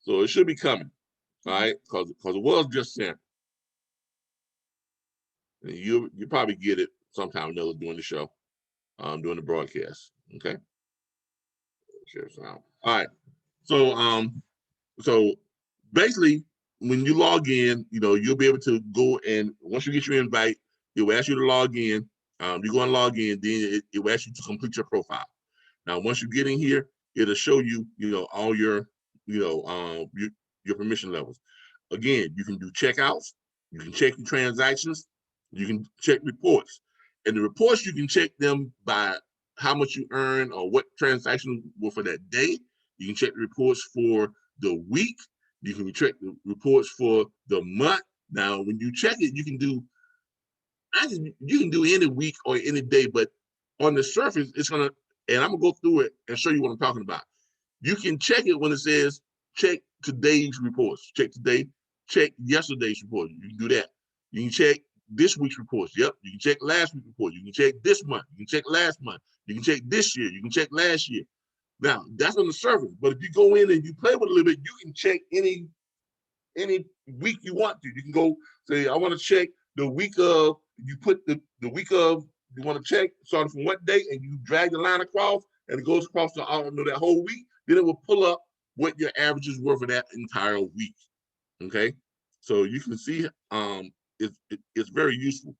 So it should be coming, all right? Because it was just sent. And you probably get it sometime or another during the show, during the broadcast. Okay. Share sound. All right. So basically, when you log in, you'll be able to go, and once you get your invite, it will ask you to log in. You go and log in, then it will ask you to complete your profile. Now, once you get in here, it'll show you, all your permission levels. Again, you can do checkouts, you can check your transactions, you can check reports. And the reports, you can check them by how much you earn or what transactions were for that day. You can check the reports for the week. You can check the reports for the month. Now, when you check it, you can do any week or any day, but on the surface, it's gonna, and I'm gonna go through it and show you what I'm talking about. You can check it when it says check today's reports. Check today, check yesterday's report. You can do that. You can check this week's reports. Yep. You can check last week's report. You can check this month. You can check last month. You can check this year. You can check last year. Now, that's on the surface. But if you go in and you play with it a little bit, you can check any week you want to. You can go say, I want to check the week of, you put the week of, you want to check starting from what date, and you drag the line across, and it goes across that whole week. Then it will pull up what your averages were for that entire week. Okay, so you can see it's very useful.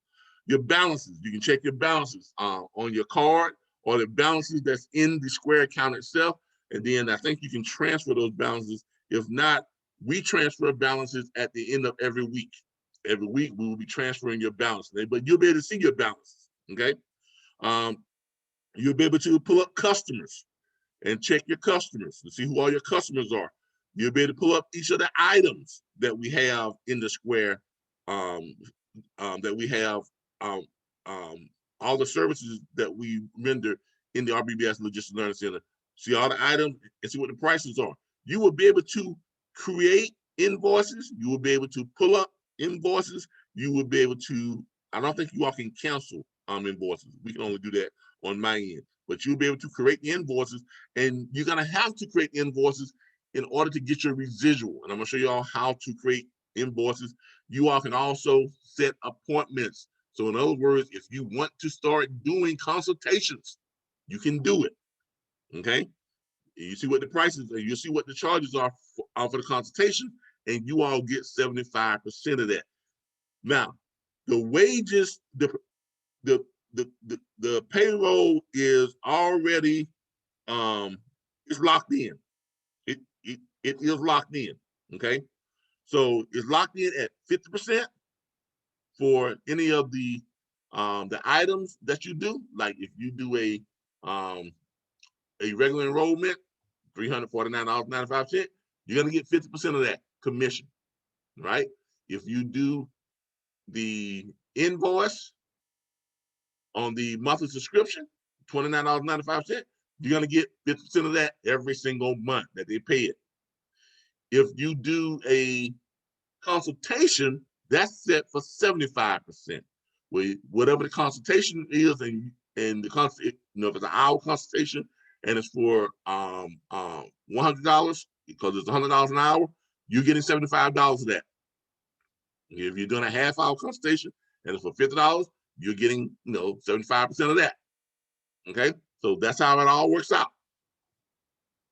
Your balances, you can check your balances on your card, or the balances that's in the Square account itself, and then I think you can transfer those balances. If not, we transfer balances at the end of every week. Every week we will be transferring your balance, but you'll be able to see your balances. Okay, you'll be able to pull up customers and check your customers to see who all your customers are. You'll be able to pull up each of the items that we have in the Square, that we have all the services that we render in the RBBS Logistics Learning Center. See all the items and see what the prices are. You will be able to create invoices. You will be able to pull up invoices. You will be able to, I don't think you all can cancel invoices. We can only do that on my end. But you'll be able to create the invoices, and you're going to have to create invoices in order to get your residual. And I'm going to show you all how to create invoices. You all can also set appointments. So in other words, if you want to start doing consultations, you can do it. Okay. You see what the prices are. You see what the charges are for the consultation, and you all get 75% of that. Now, the wages, the payroll is already it's locked in. It is locked in. Okay, so it's locked in at 50% for any of the items that you do. Like if you do a regular enrollment, $349.95, you're gonna get 50% of that commission, right? If you do the invoice on the monthly subscription, $29.95, you're going to get 50% of that every single month that they pay it. If you do a consultation, that's set for 75%. Whatever the consultation is, and the if it's an hour consultation and it's for $100 because it's $100 an hour, you're getting $75 of that. If you're doing a half-hour consultation and it's for $50, you're getting 75% of that. Okay, so that's how it all works out.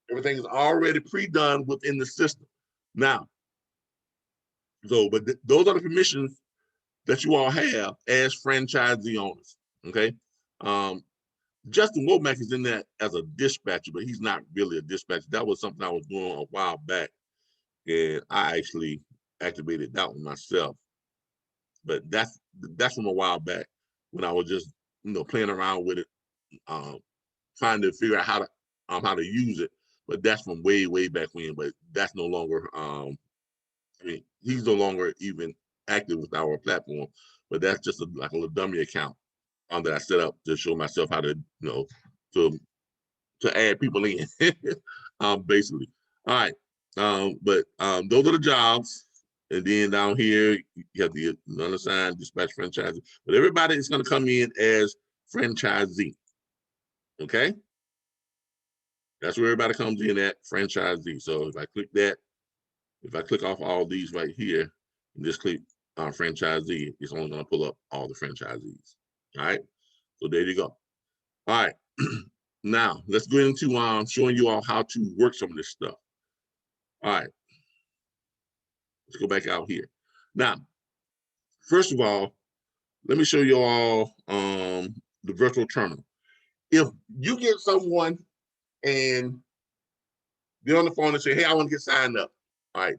Everything is already pre-done within the system. Now, but those are the permissions that you all have as franchisee owners. Okay, Justin Womack is in that as a dispatcher, but he's not really a dispatcher. That was something I was doing a while back, and I actually activated that one myself. But that's from a while back when I was just playing around with it, trying to figure out how to use it. But that's from way back when. But that's no longer. He's no longer even active with our platform. But that's just like a little dummy account that I set up to show myself how to to add people in, basically. All right, but those are the jobs. And then down here, you have the unassigned dispatch franchisee. But everybody is going to come in as franchisee. Okay? That's where everybody comes in at, franchisee. So if I click that, if I click off all these right here, and just click franchisee, it's only going to pull up all the franchisees. All right. So there you go. All right. Now let's go into showing you all how to work some of this stuff. All right. Let's go back out here. Now, first of all, let me show you all the virtual terminal. If you get someone and they're on the phone and say, hey, I want to get signed up. All right.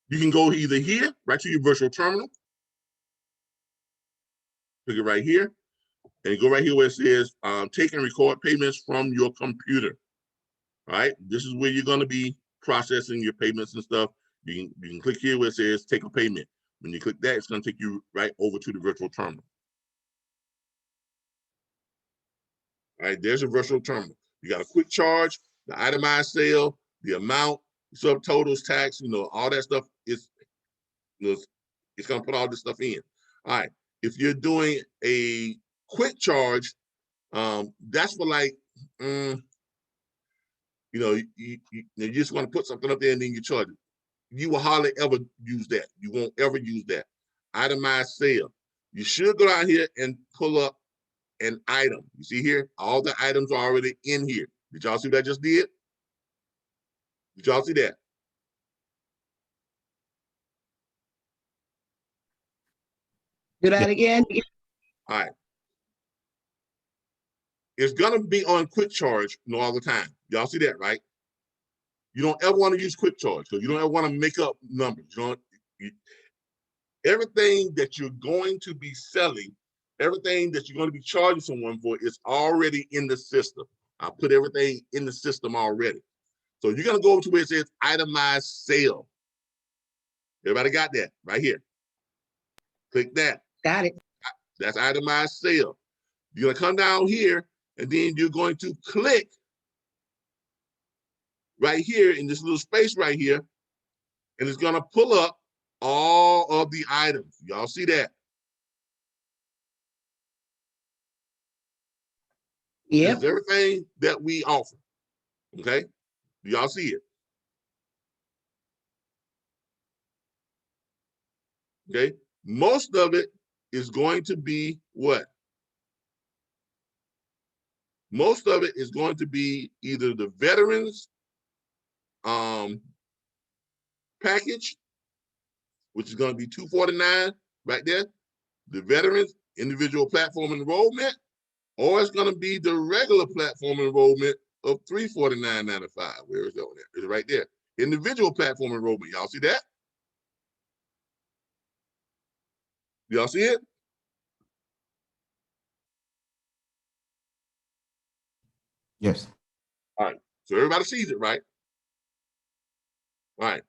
You can go either here, right to your virtual terminal. Click it right here. And go right here where it says take and record payments from your computer. All right. This is where you're going to be processing your payments and stuff. You can click here where it says take a payment. When you click that, it's going to take you right over to the virtual terminal. All right, there's a virtual terminal. You got a quick charge, the itemized sale, the amount, subtotals, tax, all that stuff is, it's going to put all this stuff in. All right, if you're doing a quick charge, that's for like, you just want to put something up there and then you charge it. You will hardly ever use that. You won't ever use that. Itemized sale. You should go down here and pull up an item. You see here, all the items are already in here. Did y'all see what I just did? Did y'all see that? Do that again. All right. It's gonna be on quick charge all the time. Y'all see that, right? You don't ever want to use quick charge because you don't ever want to make up numbers. Everything that you're going to be selling, everything that you're going to be charging someone for is already in the system. I put everything in the system already. So you're going to go to where it says itemized sale. Everybody got that right here. Click that. Got it. That's itemized sale. You're going to come down here and then you're going to click right here in this little space right here, and it's going to pull up all of the items. Y'all see that? Yep. This is everything that we offer. Okay? Do y'all see it? Okay? Most of it is going to be what? Most of it is going to be either the veterans package, which is going to be $249 right there, the veterans individual platform enrollment, or it's going to be the regular platform enrollment of $349.95. Where is that one? It's right there. Individual platform enrollment. Y'all see that? Y'all see it? Yes. All right. So everybody sees it, right? All right.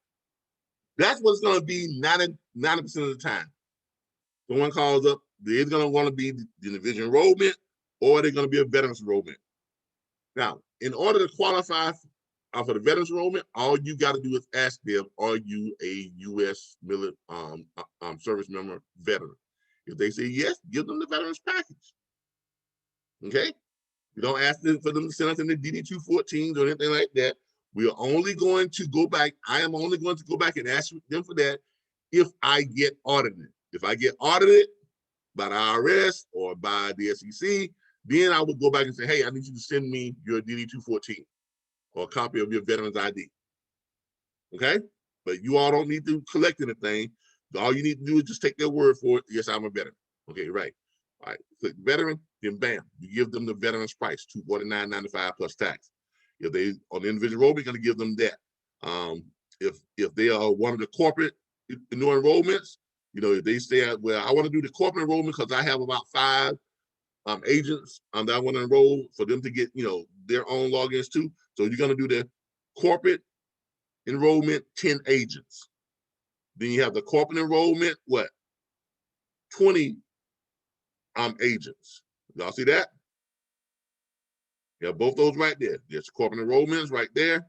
That's what's going to be 90% of the time. Someone calls up, they're going to want to be the individual enrollment, or they're going to be a veterans enrollment. Now, in order to qualify for the veterans enrollment, all you got to do is ask them, are you a U.S. service member veteran? If they say yes, give them the veterans package. Okay? You don't ask them for them to send us in the DD-214s or anything like that. We are only going to go back. I am only going to go back and ask them for that if I get audited. If I get audited by the IRS or by the SEC, then I would go back and say, hey, I need you to send me your DD-214 or a copy of your veteran's ID. Okay? But you all don't need to collect anything. All you need to do is just take their word for it. Yes, I'm a veteran. Okay, right. All right, click veteran, then bam, you give them the veteran's price, $249.95 plus tax. If they on the individual enrollment, you're going to give them that. If they are one of the corporate new enrollments, if they say, well, I want to do the corporate enrollment because I have about 5 agents that I want to enroll for them to get, their own logins too. So you're going to do the corporate enrollment, 10 agents. Then you have the corporate enrollment, 20 agents. Y'all see that? Yeah, both those right there. There's corporate enrollments right there.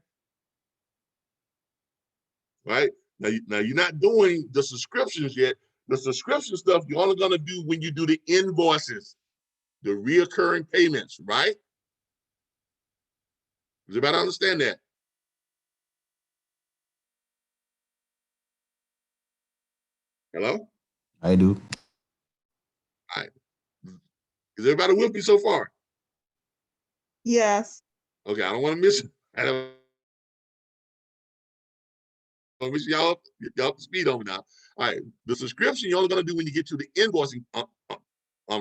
Right? Now you're not doing the subscriptions yet. The subscription stuff you're only going to do when you do the invoices, the reoccurring payments, right? Does everybody understand that? Hello? I do. All right. Is everybody with me so far? Yes. Okay, I don't want to miss it. I don't want to miss y'all up to speed on me now. All right, the subscription you're only going to do when you get to the invoicing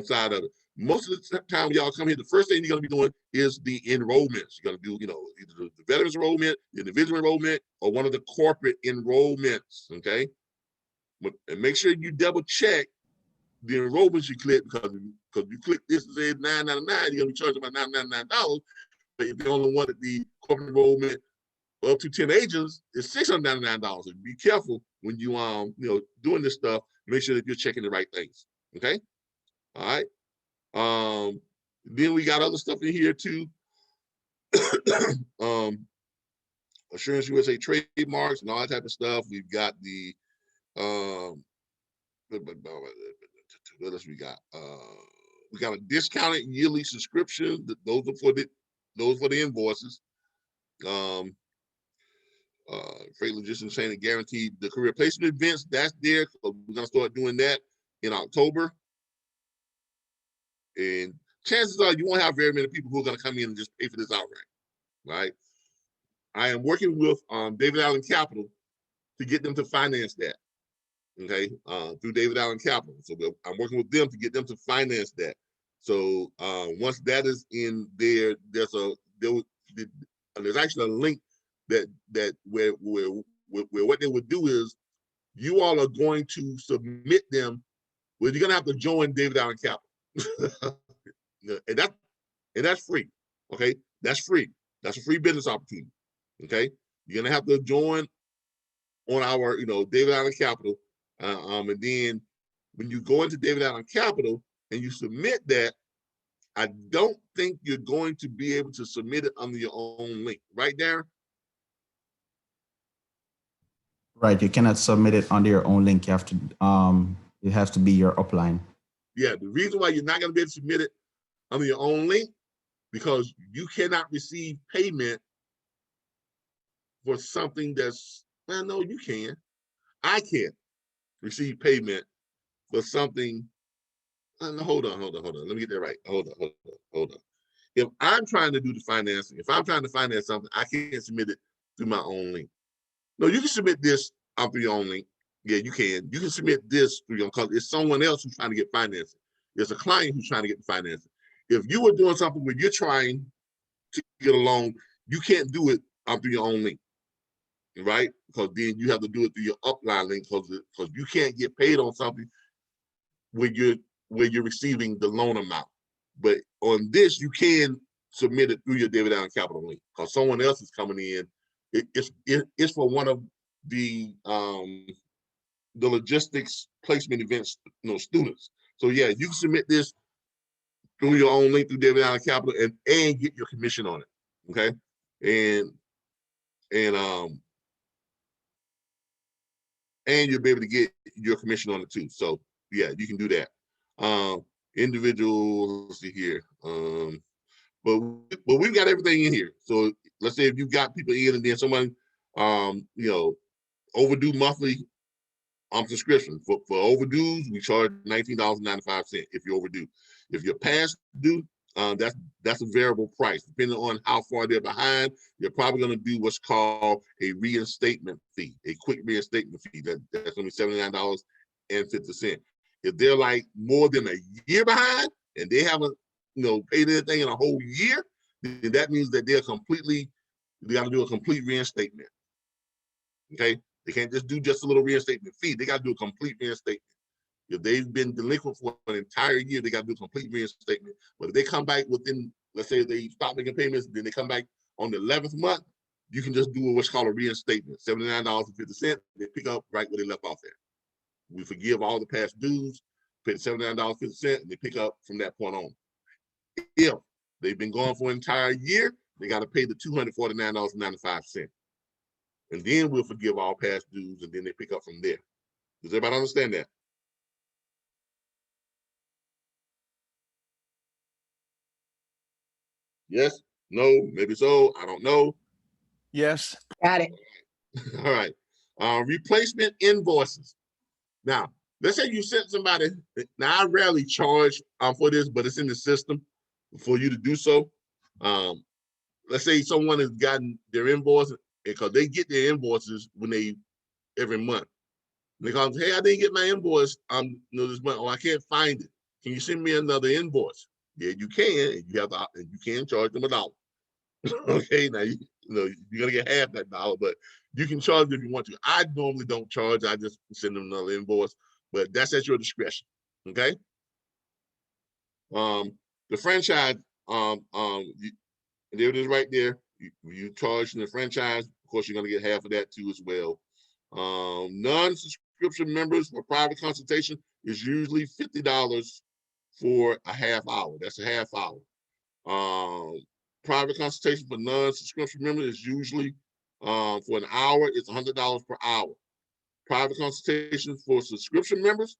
side of it. Most of the time y'all come here, the first thing you're going to be doing is the enrollments. You're going to do, you know, either the veterans enrollment, the individual enrollment, or one of the corporate enrollments, okay? And make sure you double check the enrollments you click, because you click this and say $9.99, you're going to be charged about $999. But if you only wanted the corporate enrollment up to 10 agents, it's $699. So be careful when you doing this stuff. Make sure that you're checking the right things. Okay. All right. Then we got other stuff in here too. Assurance USA trademarks and all that type of stuff. We've got the what else we got? We got a discounted yearly subscription. Those are for the invoices. Freight logistics saying and guaranteed the career placement events. That's there. So we're gonna start doing that in October. And chances are you won't have very many people who are gonna come in and just pay for this outright, right? I am working with David Allen Capital to get them to finance that. Okay, through David Allen Capital. So I'm working with them to get them to finance that. So once that is in there, there's actually a link that where what they would do is you all are going to submit them. Well, you're gonna have to join David Allen Capital, and that's free. Okay, that's free. That's a free business opportunity. Okay, you're gonna have to join on our David Allen Capital. And then when you go into David Allen Capital and you submit that, I don't think you're going to be able to submit it under your own link. Right, Darren? Right. You cannot submit it under your own link. You have to, it has to be your upline. Yeah, the reason why you're not going to be able to submit it under your own link, because you cannot receive payment for something that's, well, no, you can. I can't receive payment for something. Hold on. Let me get that right. Hold on. If I'm trying to do the financing, if I'm trying to finance something, I can't submit it through my own link. No, you can submit this through your own link. Yeah, you can. You can submit this through your own, because it's someone else who's trying to get financing. There's a client who's trying to get the financing. If you were doing something where you're trying to get a loan, you can't do it through your own link, right? Because then you have to do it through your upline link, because you can't get paid on something where you're receiving the loan amount. But on this, you can submit it through your David Allen Capital link, because someone else is coming in. It's for one of the logistics placement events, students. So yeah, you can submit this through your own link through David Allen Capital and get your commission on it. Okay, and you'll be able to get your commission on it too. So yeah, you can do that. Individual, let's see here. But we've got everything in here. So let's say if you've got people in and then someone, overdue monthly subscription. For overdues, we charge $19.95 if you're overdue. If you're past due, that's a variable price. Depending on how far they're behind, you're probably going to do what's called a reinstatement fee, a quick reinstatement fee. That's going to be $79.50. If they're like more than a year behind and they haven't paid anything in a whole year, then that means that they got to do a complete reinstatement. Okay, they can't just do just a little reinstatement fee. They got to do a complete reinstatement. If they've been delinquent for an entire year, they got to do a complete reinstatement. But if they come back within, let's say they stop making payments, then they come back on the 11th month, you can just do what's called a reinstatement, $79.50. They pick up right where they left off at. We forgive all the past dues, pay the $79.50, and they pick up from that point on. If they've been gone for an entire year, they got to pay the $249.95. And then we'll forgive all past dues, and then they pick up from there. Does everybody understand that? Yes? No, maybe so, I don't know. Yes. Got it. All right. Replacement invoices. Now, let's say you sent somebody. Now, I rarely charge for this, but it's in the system for you to do so. Let's say someone has gotten their invoice because they get their invoices when every month. And they call them, hey, I didn't get my invoice this month. Oh, I can't find it. Can you send me another invoice? Yeah, you can. And you can charge them $1. Okay, now you're gonna get half that $1, but you can charge if you want to. I normally don't charge. I just send them another invoice, but that's at your discretion. Okay. The franchise, there it is right there. You charge in the franchise. Of course, you're gonna get half of that too as well. Non-subscription members for private consultation is usually $50 for a half hour. That's a half hour. Private consultation for non-subscription members is usually for an hour, it's $100 per hour. Private consultation for subscription members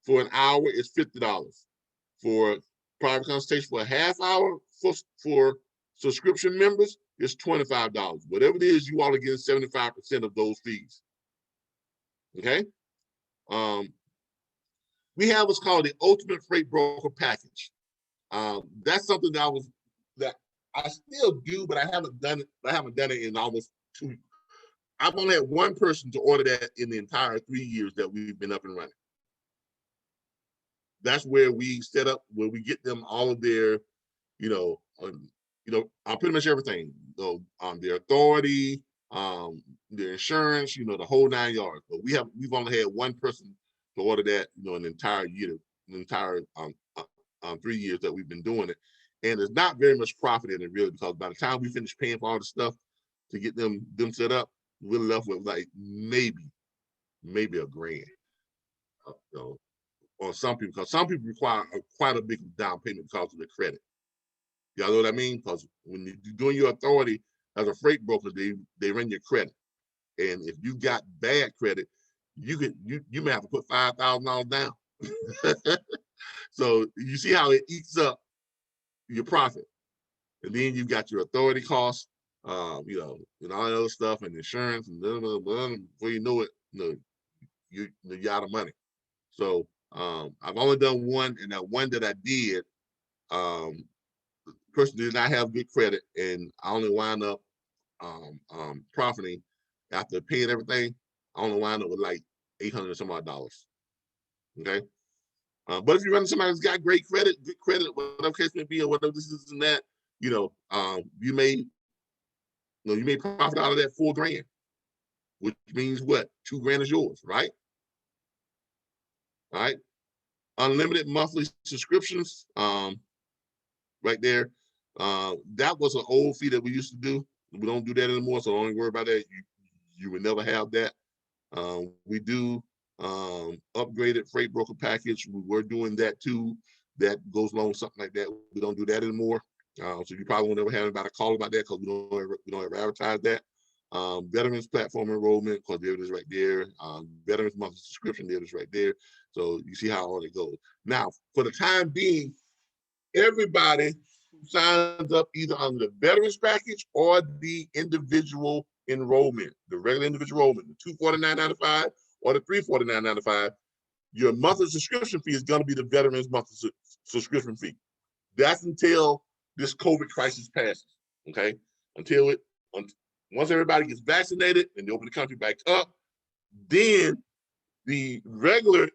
for an hour is $50. For private consultation for a half hour for subscription members is $25. Whatever it is, you all are getting 75% of those fees. Okay. We have what's called the Ultimate Freight Broker Package. That's something that I still do, but I haven't done it in almost 2. I've only had one person to order that in the entire 3 years that we've been up and running. That's where we set up, where we get them all of their, pretty much everything. Their authority, their insurance, the whole 9 yards. But we've only had one person to order that, an entire year, the entire 3 years that we've been doing it. And there's not very much profit in it, really, because by the time we finish paying for all the stuff to get them set up, we're left with like maybe $1,000. Or some people, because some people require quite a big down payment because of the credit. Y'all know what I mean? Because when you're doing your authority as a freight broker, they run your credit, and if you got bad credit, you may have to put $5,000 down. So you see how it eats up your profit, and then you've got your authority costs, and all that other stuff, and insurance, and before you know it, you're out of money. So I've only done one, and that one that I did, the person did not have good credit, and I only wound up profiting after paying everything. I only wound up with like $800 and some odd dollars. Okay. But if you're running somebody who's got great credit, good credit, whatever case may be, or whatever this is and that, you may profit out of that $4,000, which means what? $2,000 is yours, right? All right. Unlimited monthly subscriptions, right there. That was an old fee that we used to do. We don't do that anymore, so don't worry about that. You would never have that. We do upgraded freight broker package. We were doing that too. That goes along with something like that. We don't do that anymore. So you probably won't ever have anybody call about that because we don't ever advertise that. Veterans platform enrollment, because there it is right there. Veterans monthly subscription, there it is right there. So you see how all it goes. Now, for the time being, everybody who signs up either on the veterans package or the individual enrollment, the regular individual enrollment, the $249.95 or the $349.95, your monthly subscription fee is going to be the veterans monthly subscription fee. That's until this COVID crisis passes. Okay, once everybody gets vaccinated and they open the country back up, then the regular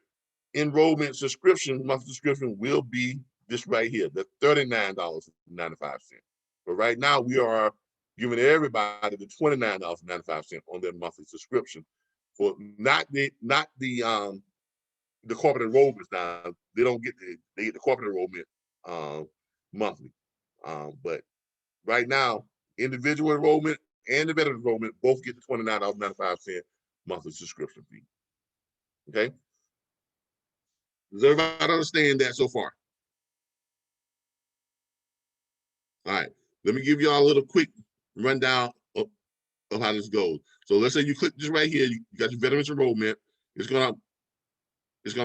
enrollment subscription, monthly subscription, will be this right here, the $39.95. But right now we are giving everybody the $29.95 on their monthly subscription for not the corporate enrollments. Now they get the corporate enrollment monthly, but right now individual enrollment and the veteran enrollment both get the $29.95 monthly subscription fee. Okay, does everybody understand that so far? All right, let me give y'all a little quick rundown of how this goes. So let's say you click this right here, you got your veterans enrollment. It's gonna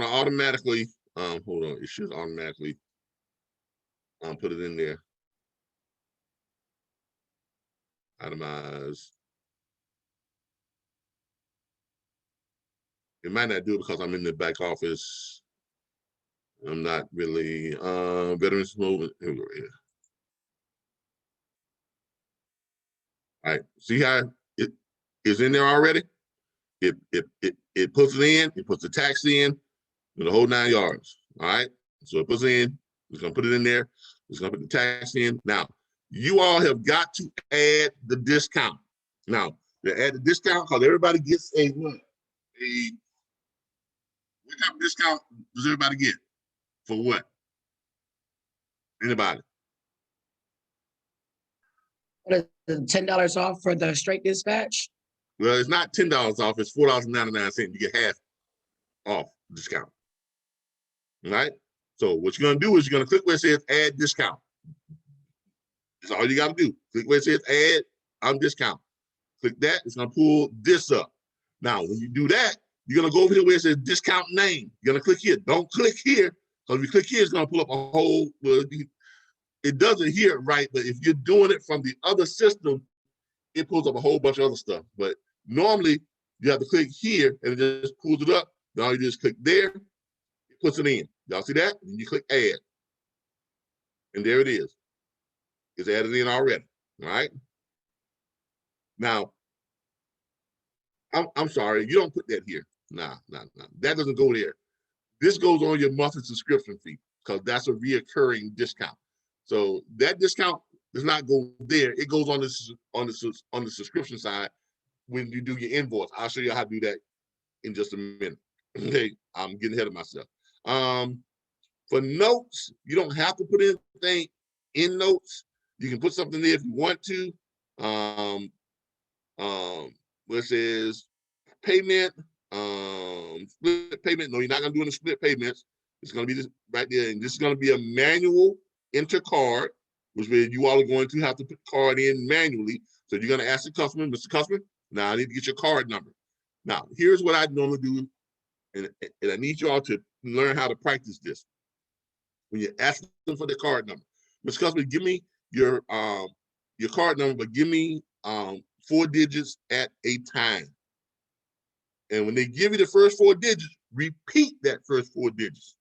automatically, hold on, it should automatically put it in there. Itemize. It might not do it because I'm in the back office. I'm not really veterans movement. Here we go. Yeah. All right. See how it is in there already? It puts it in. It puts the tax in. The whole 9 yards. All right. So it puts it in. It's gonna put it in there. It's gonna put the tax in. Now, you all have got to add the discount. Now, to add the discount, because everybody gets a what? What type of discount does everybody get? For what? Anybody? What is it, $10 off for the straight dispatch? Well, it's not $10 off. It's $4.99. You get half off discount. All right. So what you're gonna do is you're gonna click where it says add discount. That's all you got to do. Click where it says add on discount. Click that. It's gonna pull this up. Now, when you do that, you're gonna go over here where it says discount name. You're gonna click here. Don't click here, because if you click here, it's gonna pull up a whole. Well, it doesn't hear it right, but if you're doing it from the other system, it pulls up a whole bunch of other stuff. But normally, you have to click here, and it just pulls it up. Now you just click there, it puts it in. Y'all see that? And you click add, and there it is. It's added in already. All right. Now, I'm sorry, you don't put that here. Nah. That doesn't go there. This goes on your monthly subscription fee, because that's a reoccurring discount. So that discount does not go there. It goes on the subscription side when you do your invoice. I'll show you how to do that in just a minute. Okay, I'm getting ahead of myself. For notes, you don't have to put anything in notes. You can put something there if you want to. Where it says payment, split payment. No, you're not gonna do any split payments. It's gonna be this right there, and this is gonna be a manual enter card, which means you all are going to have to put the card in manually. So you're gonna ask the customer, Mr. Customer, now I need to get your card number. Now, here's what I normally do, and I need you all to learn how to practice this. When you're asking them for the card number, Mr. Customer, give me your card number, but give me 4 digits at a time. And when they give you the first 4 digits, repeat that first 4 digits.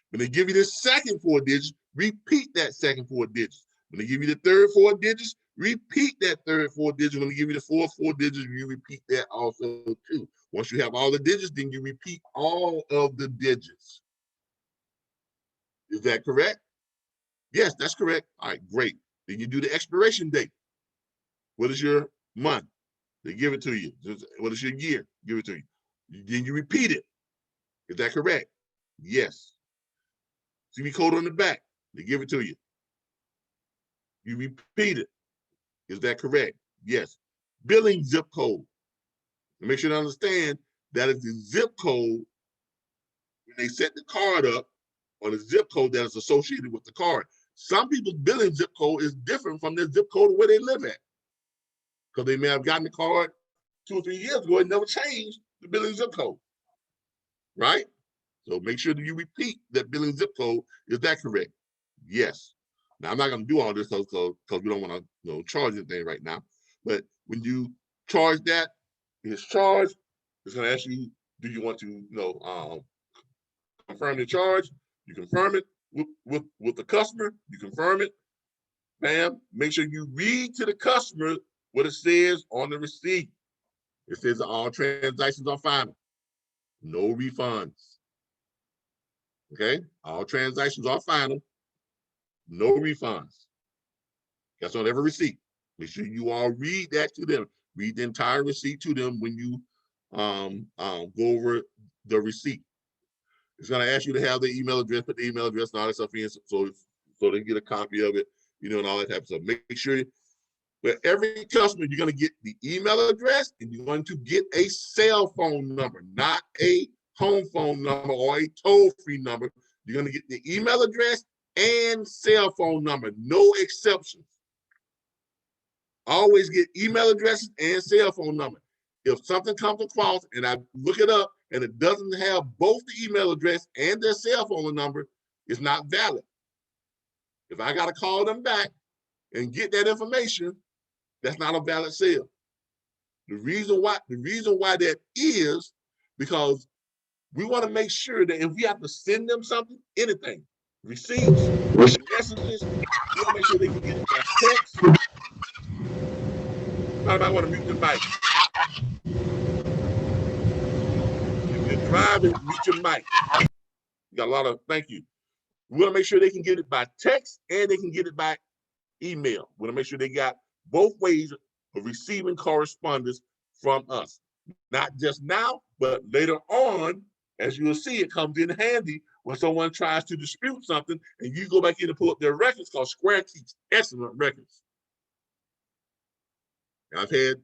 When they give you the second 4 digits, repeat that second 4 digits. When they give you the third 4 digits, repeat that third 4 digits. When they give you the fourth 4 digits, you repeat that also too. Once you have all the digits, then you repeat all of the digits. Is that correct? Yes, that's correct. All right, great. Then you do the expiration date. What is your month? They give it to you. What is your year? Give it to you. Then you repeat it. Is that correct? Yes. CB code on the back. They give it to you. You repeat it. Is that correct? Yes. Billing zip code. Make sure to understand that is the zip code when they set the card up on the zip code that is associated with the card. Some people's billing zip code is different from their zip code where they live at, because they may have gotten the card 2 or 3 years ago and never changed the billing zip code, right? So make sure that you repeat that billing zip code. Is that correct? Yes. Now, I'm not going to do all this because we don't want to charge anything right now. But when you charge that, it's charged. It's going to ask you, do you want to confirm the charge? You confirm it with the customer. You confirm it. Bam. Make sure you read to the customer what it says on the receipt. It says all transactions are final. No refunds. Okay? All transactions are final. No refunds. That's on every receipt. Make sure you all read that to them. Read the entire receipt to them when you go over the receipt. It's going to ask you to have the email address, put the email address and all that stuff in, so they get a copy of it, and all that type of stuff. Make sure for every customer, you're going to get the email address, and you're going to get a cell phone number, not a home phone number or a toll-free number. You're going to get the email address and cell phone number, no exceptions. Always get email addresses and cell phone number. If something comes across and I look it up and it doesn't have both the email address and their cell phone number, it's not valid. If I got to call them back and get that information, that's not a valid sale. The reason why that is because we want to make sure that if we have to send them something, anything, receipts, messages, we want to make sure they can get it by text. I want to mute the mic. If you're driving, mute your mic. You got a lot of, thank you. We want to make sure they can get it by text and they can get it by email. We want to make sure they got both ways of receiving correspondence from us. Not just now, but later on, as you will see, it comes in handy when someone tries to dispute something and you go back in and pull up their records, because Square keeps excellent records. I've had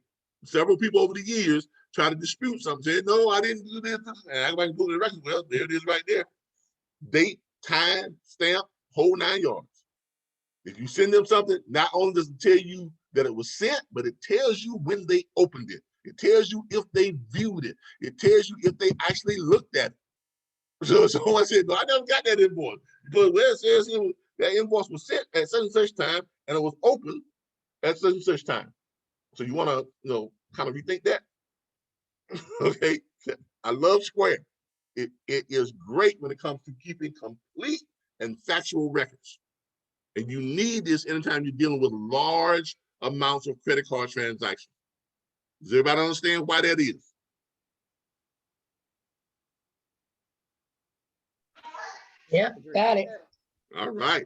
several people over the years try to dispute something, say, no, I didn't do this, and I go back and pull the records. Well, there it is right there. Date, time, stamp, whole 9 yards. If you send them something, not only does it tell you that it was sent, but it tells you when they opened it. It tells you if they viewed it. It tells you if they actually looked at it. So someone said, no, I never got that invoice. Because where it says that invoice was sent at such and such time, and it was open at such and such time. So you want to, kind of rethink that. Okay. I love Square. It is great when it comes to keeping complete and factual records. And you need this anytime you're dealing with large amounts of credit card transactions. Does everybody understand why that is? Yep, got it. All right.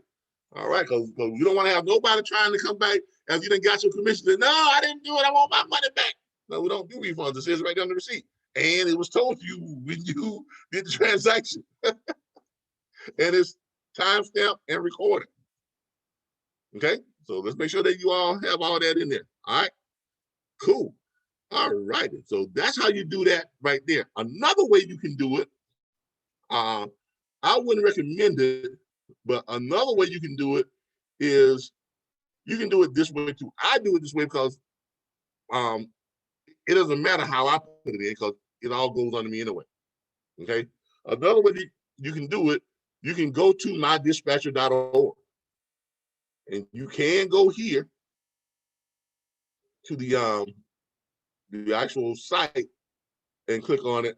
All right, because you don't want to have nobody trying to come back as you done got your permission. Say, no, I didn't do it. I want my money back. No, we don't do refunds. It says right down the receipt. And it was told to you when you did the transaction. And it's timestamped and recorded. Okay, so let's make sure that you all have all that in there. All right, cool. All right, so that's how you do that right there. Another way you can do it, I wouldn't recommend it, but another way you can do it is you can do it this way too. I do it this way because it doesn't matter how I put it in, because it all goes under me anyway. Okay, another way you can do it, you can go to mydispatcher.org. And you can go here to the actual site and click on it.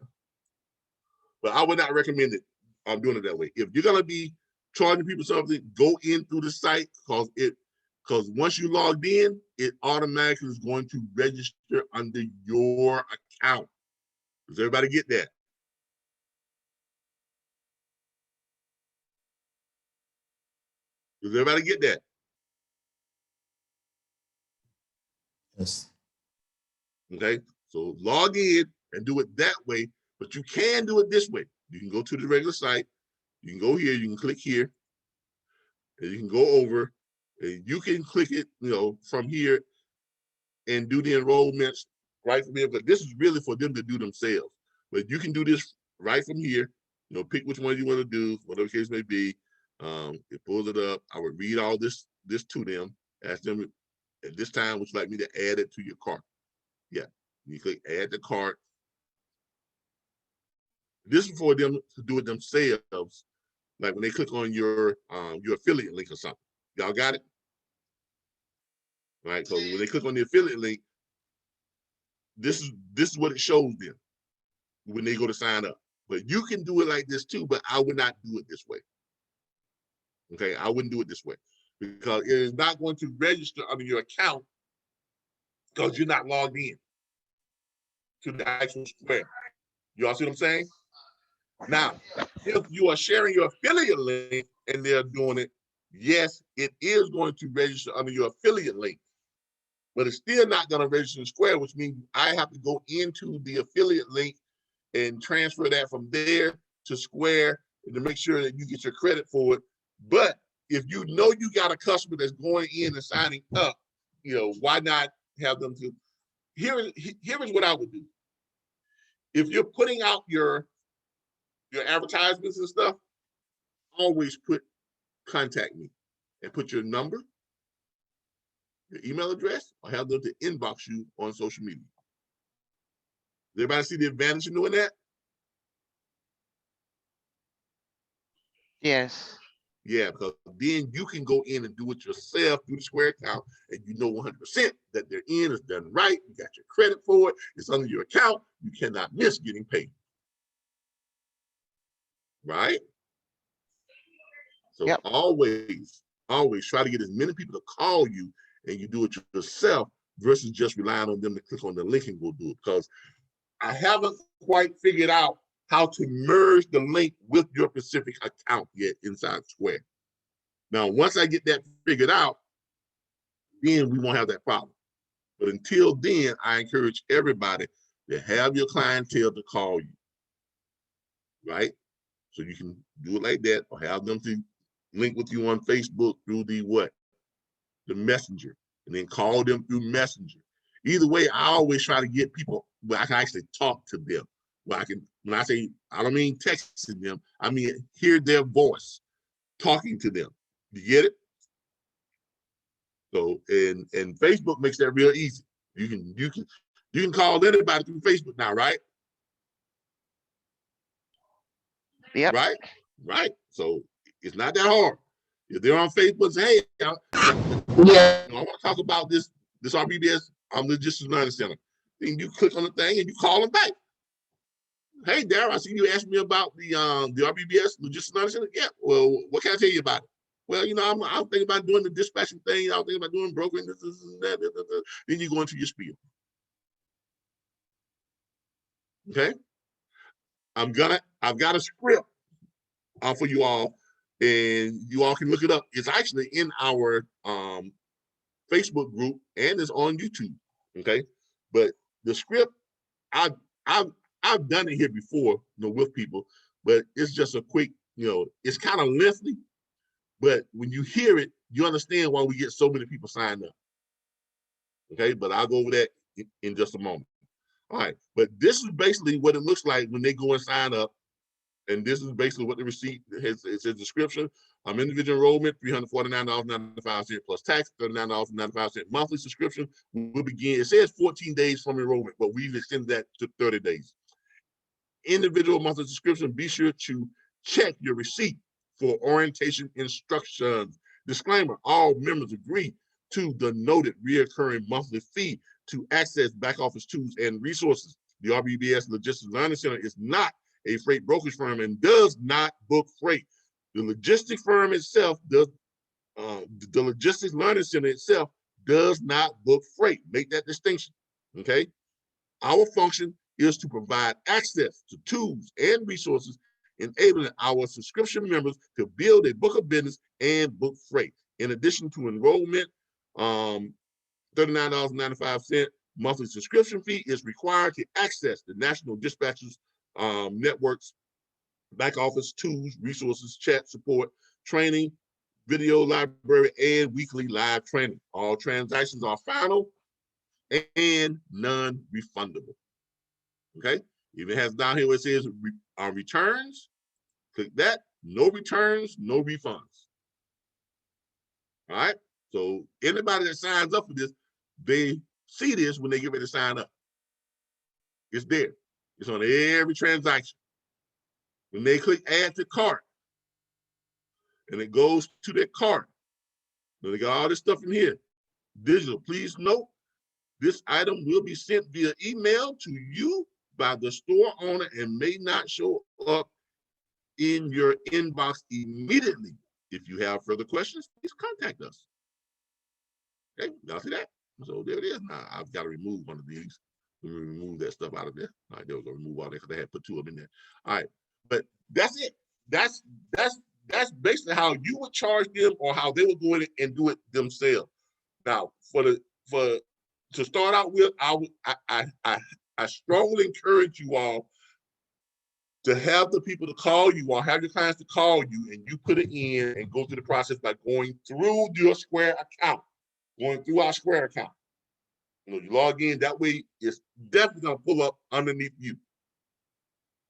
But I would not recommend it. I'm doing it that way. If you're gonna be charging people something, go in through the site, because once you logged in, it automatically is going to register under your account. Does everybody get that? Does everybody get that? Yes. Okay, so log in and do it that way, but you can do it this way. You can go to the regular site, you can go here, you can click here, and you can go over, and you can click it, from here and do the enrollments right from here. But this is really for them to do themselves. But you can do this right from here, pick which one you want to do, whatever the case may be. It pulls it up. I would read all this to them, ask them at this time, would you like me to add it to your cart? Yeah, you click add to cart. This is for them to do it themselves, like when they click on your affiliate link or something. Y'all got it? All right, so when they click on the affiliate link, this is what it shows them when they go to sign up. But you can do it like this too, but I would not do it this way. Okay, I wouldn't do it this way, because it is not going to register under your account because you're not logged in to the actual Square. You all see what I'm saying? Now, if you are sharing your affiliate link and they're doing it, yes, it is going to register under your affiliate link, but it's still not going to register in Square, which means I have to go into the affiliate link and transfer that from there to Square to make sure that you get your credit for it. But if you know you got a customer that's going in and signing up, why not have them to? Here is what I would do. If you're putting out your advertisements and stuff, always contact me and put your number, your email address, or have them to inbox you on social media. Does everybody see the advantage in doing that? Yes. Yeah, because then you can go in and do it yourself through the Square account, and you know 100% that they're in, it's done right, you got your credit for it, it's under your account, you cannot miss getting paid. Right? So always try to get as many people to call you, and you do it yourself versus just relying on them to click on the link and go do it. Because I haven't quite figured out how to merge the link with your specific account yet inside Square. Now, once I get that figured out, then we won't have that problem. But until then, I encourage everybody to have your clientele to call you, right? So you can do it like that, or have them to link with you on Facebook through the what? The Messenger, and then call them through Messenger. Either way, I always try to get people where I can actually talk to them. Where I can, when I say, I don't mean texting them, I mean hear their voice talking to them. You get it? So, and Facebook makes that real easy. You can call anybody through Facebook now, right? Yep. Right. So it's not that hard. If they're on Facebook, say, hey, Yeah. I want to talk about this RBBS Logistics Learning Center. Then you click on the thing and you call them back. Hey, Darryl, I see you asked me about the RBBS Logistics Learning Center. Yeah. Well, what can I tell you about it? Well, you know, I'm thinking about doing the dispatching thing. I'm thinking about doing brokering. This, and that. Then you go into your spiel. Okay. I've got a script for you all, and you all can look it up. It's actually in our Facebook group, and it's on YouTube. Okay, but the script, I've done it here before, you know, with people, but it's just a quick, you know, it's kind of lengthy, but when you hear it, you understand why we get so many people signed up. Okay, but I'll go over that in just a moment. All right, but this is basically what it looks like when they go and sign up. And this is basically what the receipt has. It says description. Individual enrollment, $349.95 plus tax, $39.95 monthly subscription will begin. It says 14 days from enrollment, but we've extended that to 30 days. Individual monthly subscription, be sure to check your receipt for orientation instructions. Disclaimer, all members agree to the noted reoccurring monthly fee to access back office tools and resources. The RBBS Logistics Learning Center is not a freight brokerage firm and does not book freight. The logistics firm itself does, the Logistics Learning Center itself does not book freight. Make that distinction, okay? Our function is to provide access to tools and resources, enabling our subscription members to build a book of business and book freight. In addition to enrollment, $39.95 monthly subscription fee is required to access the National Dispatchers networks, back office tools, resources, chat support, training, video library, and weekly live training. All transactions are final and non-refundable. Okay, even has down here where it says returns, click that. No returns, no refunds. All right, so anybody that signs up for this, they see this when they get ready to sign up. It's there. It's on every transaction. When they click add to cart, and it goes to their cart, they got all this stuff in here. Digital, please note, this item will be sent via email to you by the store owner and may not show up in your inbox immediately. If you have further questions, please contact us. Okay, y'all see that? So there it is. Now I've got to remove one of these. Let me remove that stuff out of there. All right, there we go. Remove all that because I had put two of them in there. All right, but that's it. That's basically how you would charge them, or how they would go in and do it themselves. Now, to start out with, I strongly encourage you all to have the people to call you, or have your clients to call you, and you put it in and go through the process by going through your Square account, going through our Square account. You know, you log in, that way it's definitely gonna pull up underneath you.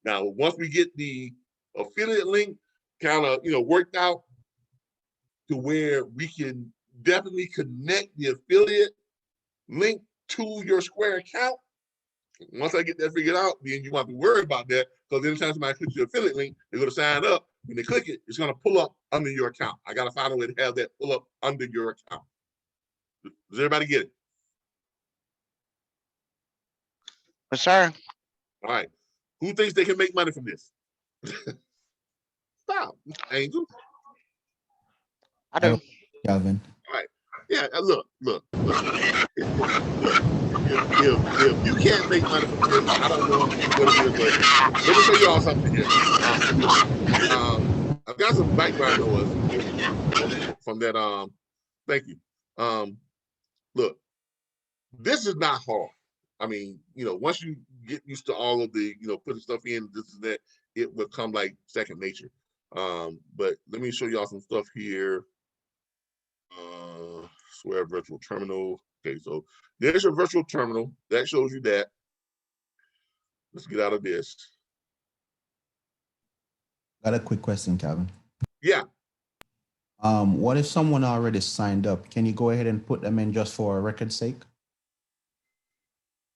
Now, once we get the affiliate link kind of, you know, worked out to where we can definitely connect the affiliate link to your Square account, once I get that figured out, then you won't have to worry about that, because anytime somebody clicks your affiliate link, they're going to sign up, when they click it, it's gonna pull up under your account. I gotta find a way to have that pull up under your account. Does everybody get it? Yes, sir. All right. Who thinks they can make money from this? Stop, Angel. I do. Calvin. All right. Yeah, look. If you can't make money from this, I don't know what it is, but let me show you all something here. I've got some background noise from that. Thank you. Look, this is not hard. I mean, once you get used to all of the, putting stuff in, this and that, it will come like second nature. But let me show y'all some stuff here. Swear virtual terminal. Okay, so there's your virtual terminal. That shows you that. Let's get out of this. Got a quick question, Calvin. Yeah. What if someone already signed up? Can you go ahead and put them in just for record's sake?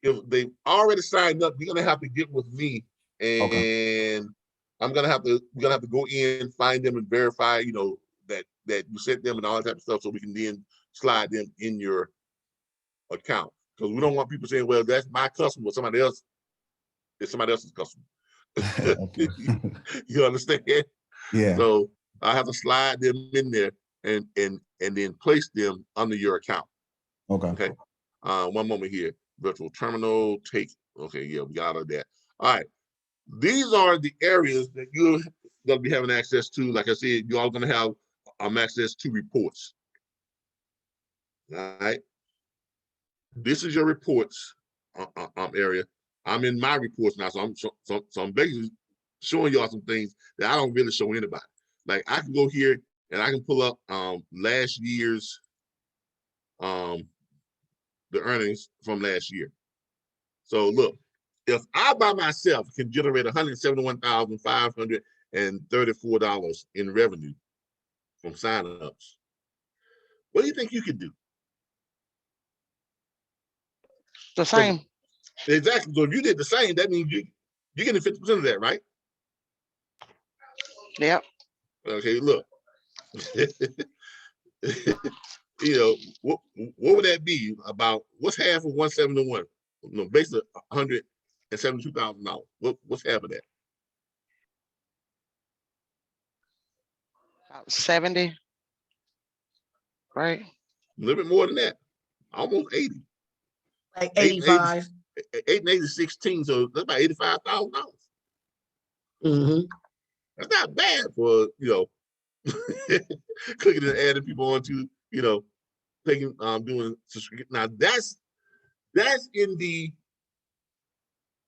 If they've already signed up, you're gonna have to get with me, and Okay. we're gonna have to go in, find them, and verify, that you sent them and all that type of stuff, so we can then slide them in your account. Because we don't want people saying, "Well, that's my customer," but somebody else, it's somebody else's customer. You understand? Yeah. So I have to slide them in there and then place them under your account. Okay. Okay. One moment here. Virtual terminal, okay, yeah, we got all of that. All right. These are the areas that you're gonna be having access to. Like I said, you're all gonna have access to reports. All right. This is your reports area. I'm in my reports now, so I'm basically showing y'all some things that I don't really show anybody. Like I can go here and I can pull up last year's the earnings from last year. So look, if I by myself can generate $171,534 in revenue from signups, what do you think you could do? The same. Exactly. So if you did the same, that means you're getting 50% of that, right? Yep. Okay, look. What would that be? About what's half of 171? No, basically $172,000. What's half of that? About 70. Right. A little bit more than that. Almost 80. Like 85. 8 and 8 is 16, so that's about $85,000. Mm-hmm. That's not bad for clicking and adding people onto taking doing subscription. Now that's in the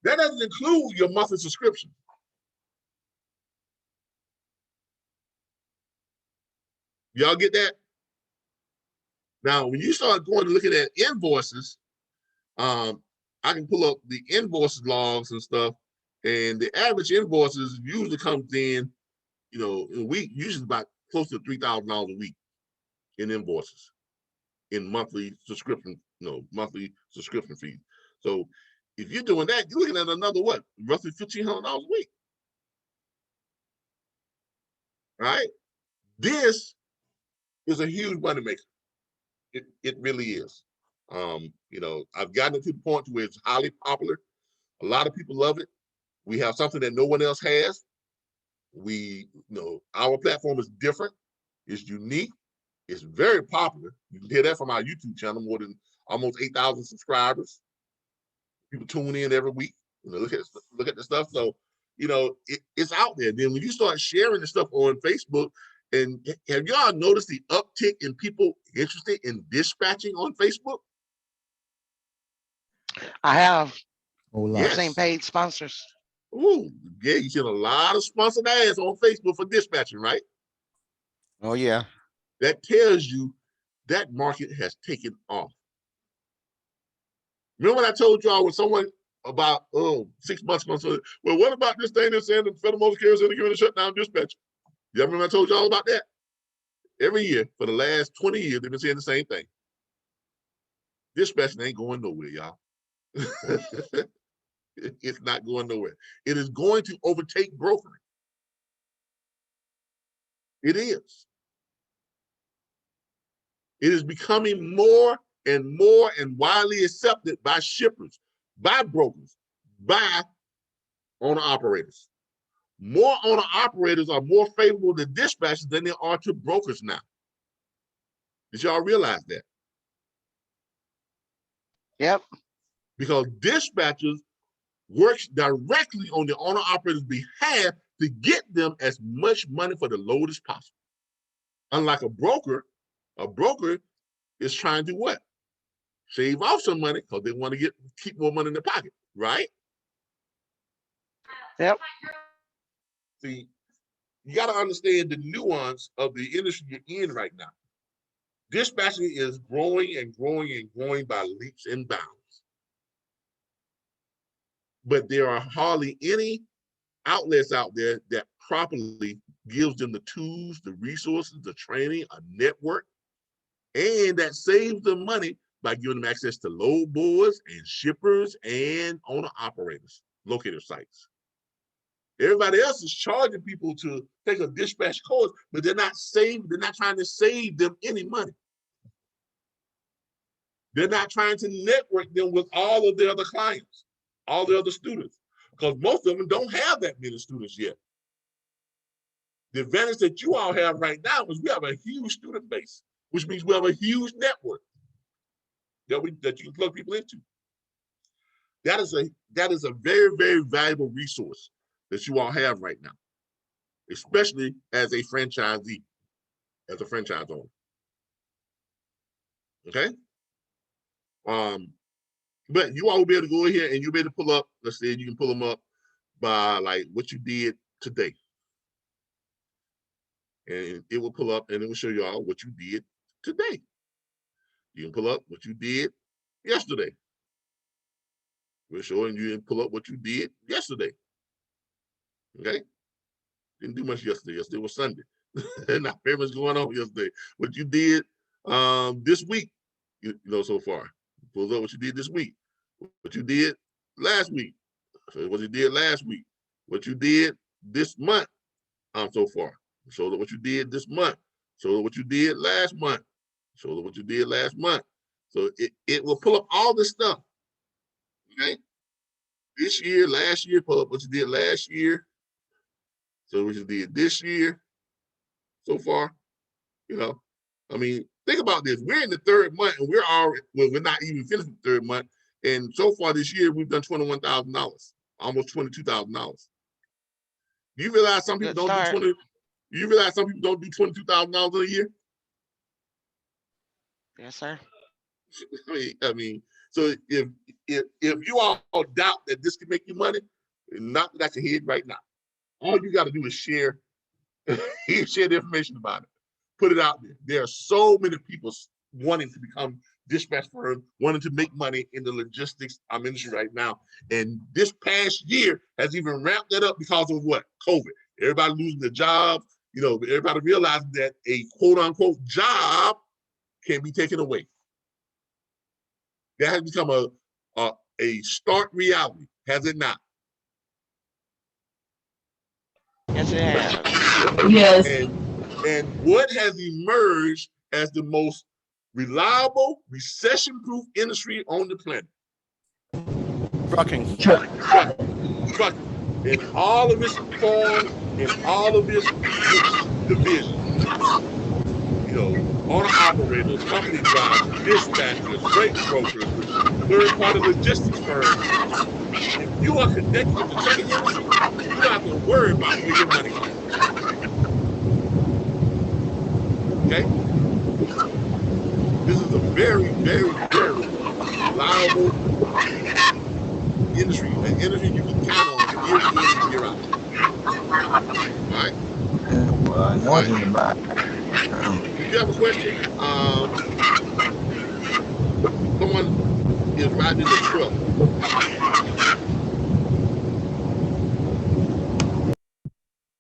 that doesn't include your monthly subscription. Y'all get that? Now when you start going to looking at invoices, I can pull up the invoices logs and stuff, and the average invoices usually comes in, in a week, usually about close to $3,000 a week in invoices, in monthly subscription, monthly subscription fees. So if you're doing that, you're looking at another what, roughly $1,500 a week. All right. This is a huge money maker. It really is. I've gotten to the point to where it's highly popular. A lot of people love it. We have something that no one else has. Our platform is different. It's unique. It's very popular. You can hear that from our YouTube channel, more than almost 8,000 subscribers. People tune in every week. Look at the stuff. So, it's out there. Then when you start sharing the stuff on Facebook, and have y'all noticed the uptick in people interested in dispatching on Facebook? I have. Yes. Same paid sponsors. Ooh, yeah, you see a lot of sponsored ads on Facebook for dispatching, right? Oh, yeah. That tells you that market has taken off. Remember when I told y'all when someone about 6 months ago, well, what about this thing that's saying the Federal Motor Carrier Center going to shut down dispatch? You remember I told y'all about that? Every year for the last 20 years, they've been saying the same thing. Dispatching ain't going nowhere, y'all. It's not going nowhere. It is going to overtake brokering. It is. It is becoming more and more and widely accepted by shippers, by brokers, by owner-operators. More owner-operators are more favorable to dispatchers than they are to brokers now. Did y'all realize that? Yep. Because dispatchers works directly on the owner-operator's behalf to get them as much money for the load as possible. Unlike a broker is trying to what? Shave off some money because they want to keep more money in their pocket, right? Yep. See, you got to understand the nuance of the industry you're in right now. Dispatching is growing and growing and growing by leaps and bounds. But there are hardly any outlets out there that properly gives them the tools, the resources, the training, a network, and that saves them money by giving them access to load boards and shippers and owner-operators, locator sites. Everybody else is charging people to take a dispatch course, but they're not trying to save them any money. They're not trying to network them with all of their other clients, all the other students, because most of them don't have that many students yet. The advantage that you all have right now is we have a huge student base, which means we have a huge network that you can plug people into. That is a very, very valuable resource that you all have right now, especially as a franchisee, as a franchise owner. Okay? But you all will be able to go in here and you'll be able to pull up, let's say you can pull them up by like what you did today. And it will pull up and it will show you all what you did today. You can pull up what you did yesterday. We're showing you and pull up what you did yesterday. Okay? Didn't do much yesterday. Yesterday was Sunday. Not very much going on yesterday. What you did this week, you know, so far. Pulls up what you did this week. What you did last week. So what you did last week. What you did this month so far. Show what you did this month. Show what you did last month. Show what you did last month. So it will pull up all this stuff. Okay? This year, last year, pull up what you did last year. So what you did this year so far. You know, I mean, think about this. We're in the third month and we're not even finished the third month. And so far this year, we've done $21,000, almost $22,000. Do you realize some people you realize some people don't do $22,000 in a year? Yes, sir. I mean, so if you all doubt that this can make you money, knock it out your head right now. All you got to do is share the information about it. Put it out there. There are so many people wanting to become dispatch firms, wanting to make money in the logistics industry right now. And this past year has even ramped that up because of what? COVID. Everybody losing their jobs. You know, everybody realizing that a quote unquote job can be taken away. That has become a stark reality, has it not? Yes, it has. Yes. And what has emerged as the most reliable, recession-proof industry on the planet? Trucking. Trucking. In all of its forms, in all of its divisions. You know, owner-operators, company drivers, dispatchers, freight brokers, third-party logistics firms. If you are connected with the trucking industry, you don't have to worry about where your money comes from. Okay? This is a very, very, very reliable industry, an industry you can count on year in and year out. All right? All right. If you have a question, someone is riding in the truck.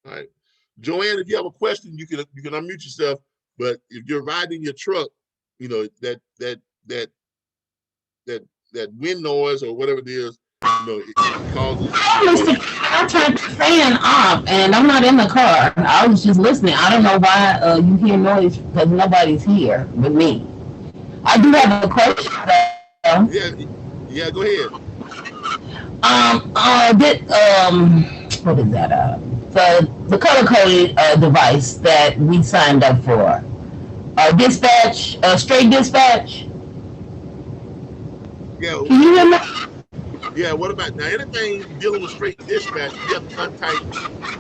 All right. Joanne, if you have a question, you can unmute yourself. But if you're riding your truck, you know, that wind noise or whatever it is, it causes. I turned the fan off and I'm not in the car. I was just listening. I don't know why you hear noise because nobody's here but me. I do have a question though. Yeah, go ahead. What is that? The color coded device that we signed up for. Dispatch, straight dispatch. Yeah. Can you hear me? Yeah, what about now? Anything dealing with straight dispatch, you have to contact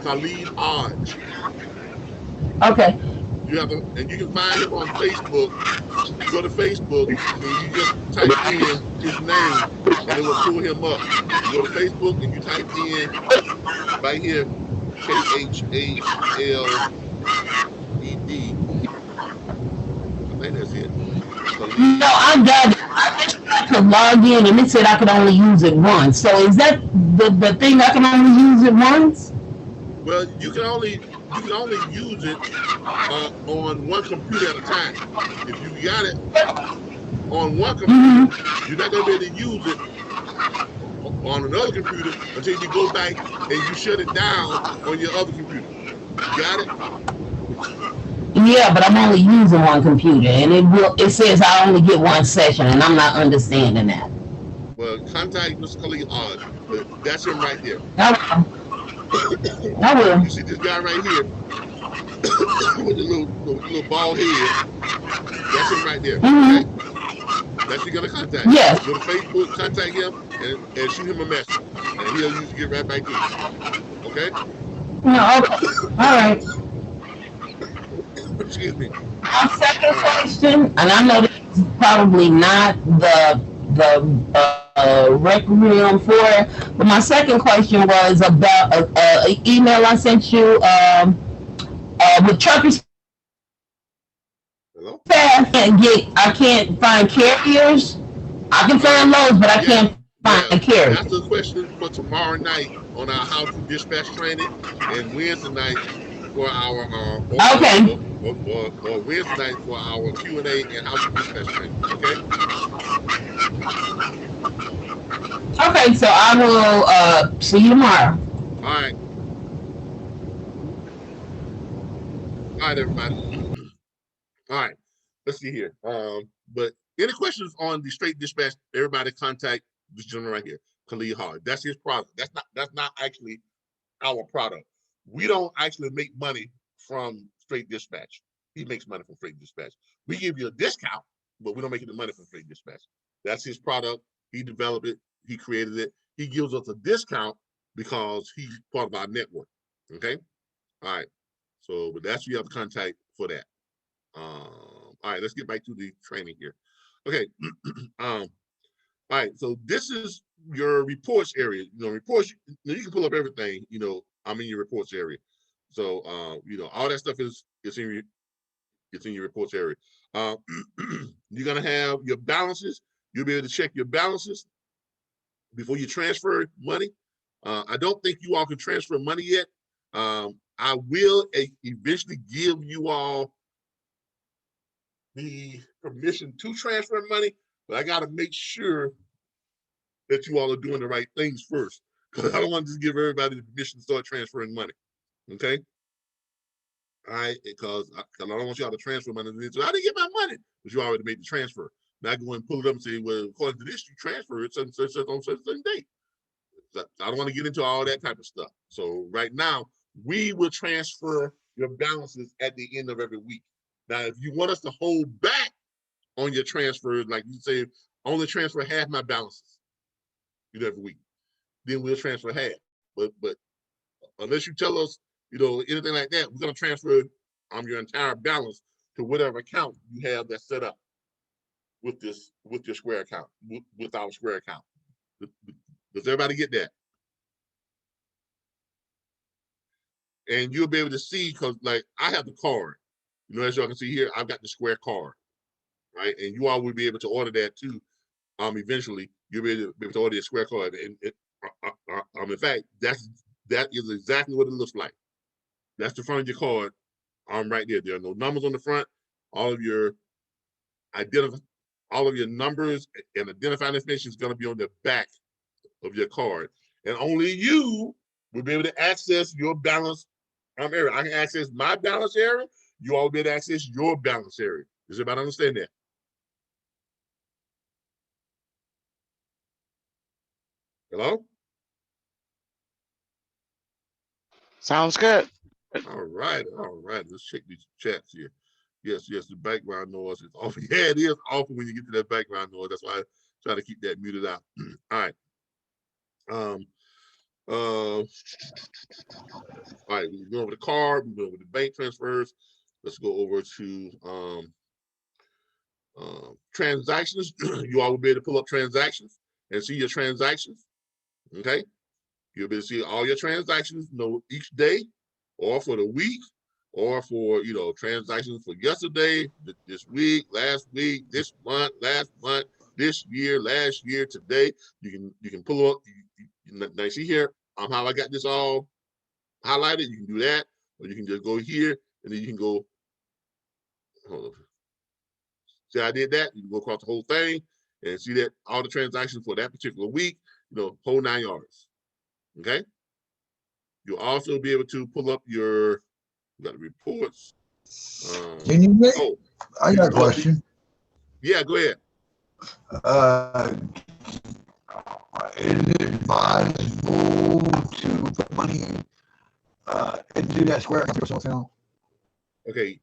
Khalid Hodge. Okay. You have to, and you can find him on Facebook. Go to Facebook and you just type in his name and it will pull him up. You go to Facebook and you type in right here KHALED. I think that's it. No, I got it. I just tried to log in and it said I could only use it once. So is that the thing I can only use it once? Well, you can only use it on one computer at a time. If you got it on one computer, you're not gonna be able to use it on another computer until you go back and you shut it down on your other computer. Got it? Yeah, but I'm only using one computer, and it says I only get one session, and I'm not understanding that. Well, contact Mr. Khalid Hodge. That's him right there. I will. You see this guy right here with the little bald head. That's him right there. Okay? That's who you're gonna contact. Yes. Go to Facebook, contact him, and shoot him a message, and he'll usually get right back to you. Okay? No, okay. All right. Excuse me. My second question, and I know this is probably not the requiem for it, but my second question was about an email I sent you with truckers. Hello? I can't find carriers. I can find loads, but I can't find carriers. That's the question for tomorrow night on our how to dispatch training, and Wednesday night for our Okay. or Wednesday night for our Q&A and how to dispatch training. Okay. Okay, so I will see you tomorrow. All right, everybody. All right, let's see here. But any questions on the straight dispatch? Everybody contact this gentleman right here, Khalid Hodge. That's his product. That's not actually our product. We don't actually make money from straight dispatch. He makes money from straight dispatch. We give you a discount, but we don't make any money from straight dispatch. That's his product. He developed it. He created it. He gives us a discount because he's part of our network. Okay. All right. So, but that's who you have to contact for that. All right. Let's get back to the training here. Okay. All right. So this is your reports area. Reports. You can pull up everything. I'm in your reports area. So all that stuff is in your reports area. You're gonna have your balances. You'll be able to check your balances before you transfer money. I don't think you all can transfer money yet. I will eventually give you all the permission to transfer money, but I got to make sure that you all are doing the right things first, because I don't want to just give everybody the permission to start transferring money. Okay. All right, because I don't want y'all to transfer money. So I didn't get my money, but you already made the transfer. Now I go and pull it up and say, well, according to this, you transfer it on such a date. So I don't want to get into all that type of stuff. So right now, we will transfer your balances at the end of every week. Now, if you want us to hold back on your transfer, like you say, only transfer half my balances, every week, then we'll transfer half. But unless you tell us, anything like that, we're going to transfer your entire balance to whatever account you have that's set up with your Square account, with our Square account. Does everybody get that? And you'll be able to see, because like I have the card, as y'all can see here, I've got the Square card, right? And you all will be able to order that too. Eventually, you'll be able to order your Square card, and in fact, that is exactly what it looks like. That's the front of your card. Right there. There are no numbers on the front. All of your numbers and identifying information is going to be on the back of your card. And only you will be able to access your balance area. I can access my balance area. You all will be able to access your balance area. Does everybody understand that? Hello? Sounds good. All right. Let's check these chats here. Yes, the background noise is off. Yeah, it is awful when you get to that background noise. That's why I try to keep that muted out. All right. All right, we're going over the card, we're going over the bank transfers. Let's go over to transactions. You all will be able to pull up transactions and see your transactions. Okay. You'll be able to see all your transactions, each day, or for the week, or for transactions for yesterday, this week, last week, this month, last month, this year, last year, today. You can pull up. Now see here, how I got this all highlighted. You can do that, or you can just go here, and then you can go. Hold on. See, I did that. You can go across the whole thing and see that all the transactions for that particular week. Whole 9 yards. Okay. You'll also be able to pull up your reports. Can you make? I got a question. Yeah, go ahead. Is it advisable to put money into that Square account? Okay.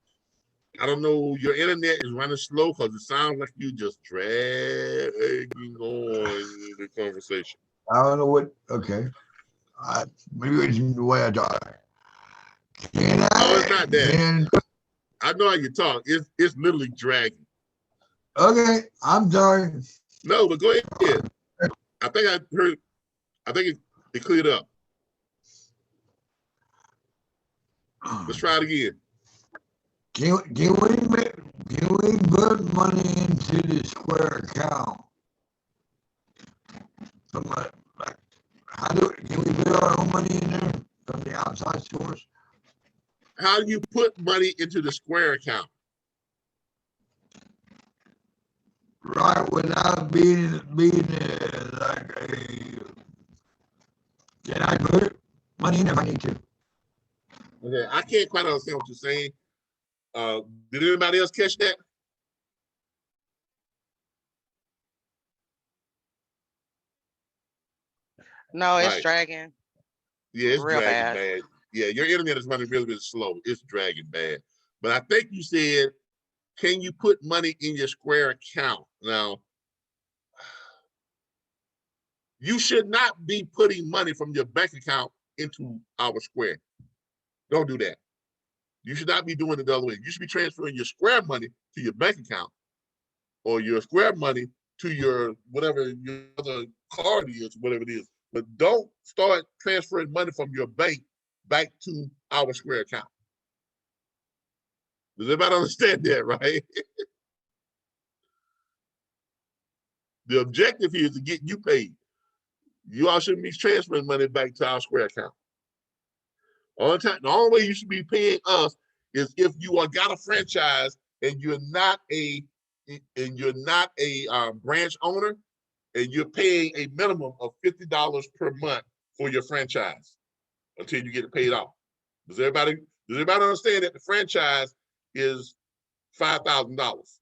I don't know. Your internet is running slow because it sounds like you just dragging on the conversation. I don't know what. Okay. Maybe it's the way I talk. No, it's not that. I know how you talk. It's literally dragging. Okay, I'm sorry. No, but go ahead. I think I heard. I think it cleared up. Let's try it again. Can we put money into the Square account? Can we put our own money in there from the outside source? How do you put money into the Square account? Right, without being like a. Can I put money in if I need to? Okay, I can't quite understand what you're saying. Did anybody else catch that? No, it's Right. dragging. Yeah, it's Real dragging bad. bad. Yeah, your internet is running really, really slow. It's dragging bad. But I think you said, can you put money in your Square account? Now, you should not be putting money from your bank account into our Square. Don't do that. You should not be doing it the other way. You should be transferring your Square money to your bank account, or your Square money to your whatever your other card is, whatever it is. But don't start transferring money from your bank back to our Square account. Does everybody understand that, right? The objective here is to get you paid. You all shouldn't be transferring money back to our Square account. All the time, the only way you should be paying us is if you are got a franchise and you're not a branch owner, and you're paying a minimum of $50 per month for your franchise until you get it paid off. Does everybody understand that the franchise is $5,000?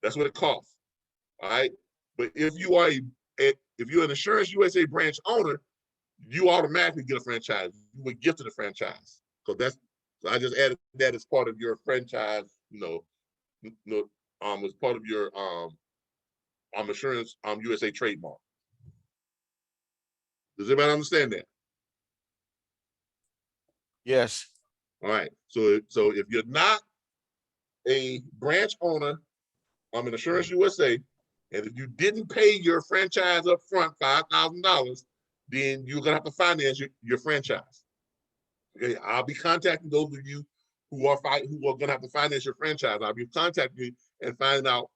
That's what it costs. All right. But if you're an Insurance USA branch owner, you automatically get a franchise. You would gift to the franchise. So I just added that as part of your franchise, as part of your Insurance USA trademark. Does everybody understand that? Yes. All right. So if you're not a branch owner in Insurance USA, and if you didn't pay your franchise up front $5,000, then you're gonna have to finance your franchise. Okay, I'll be contacting those of you who are gonna have to finance your franchise. I'll be contacting you and finding out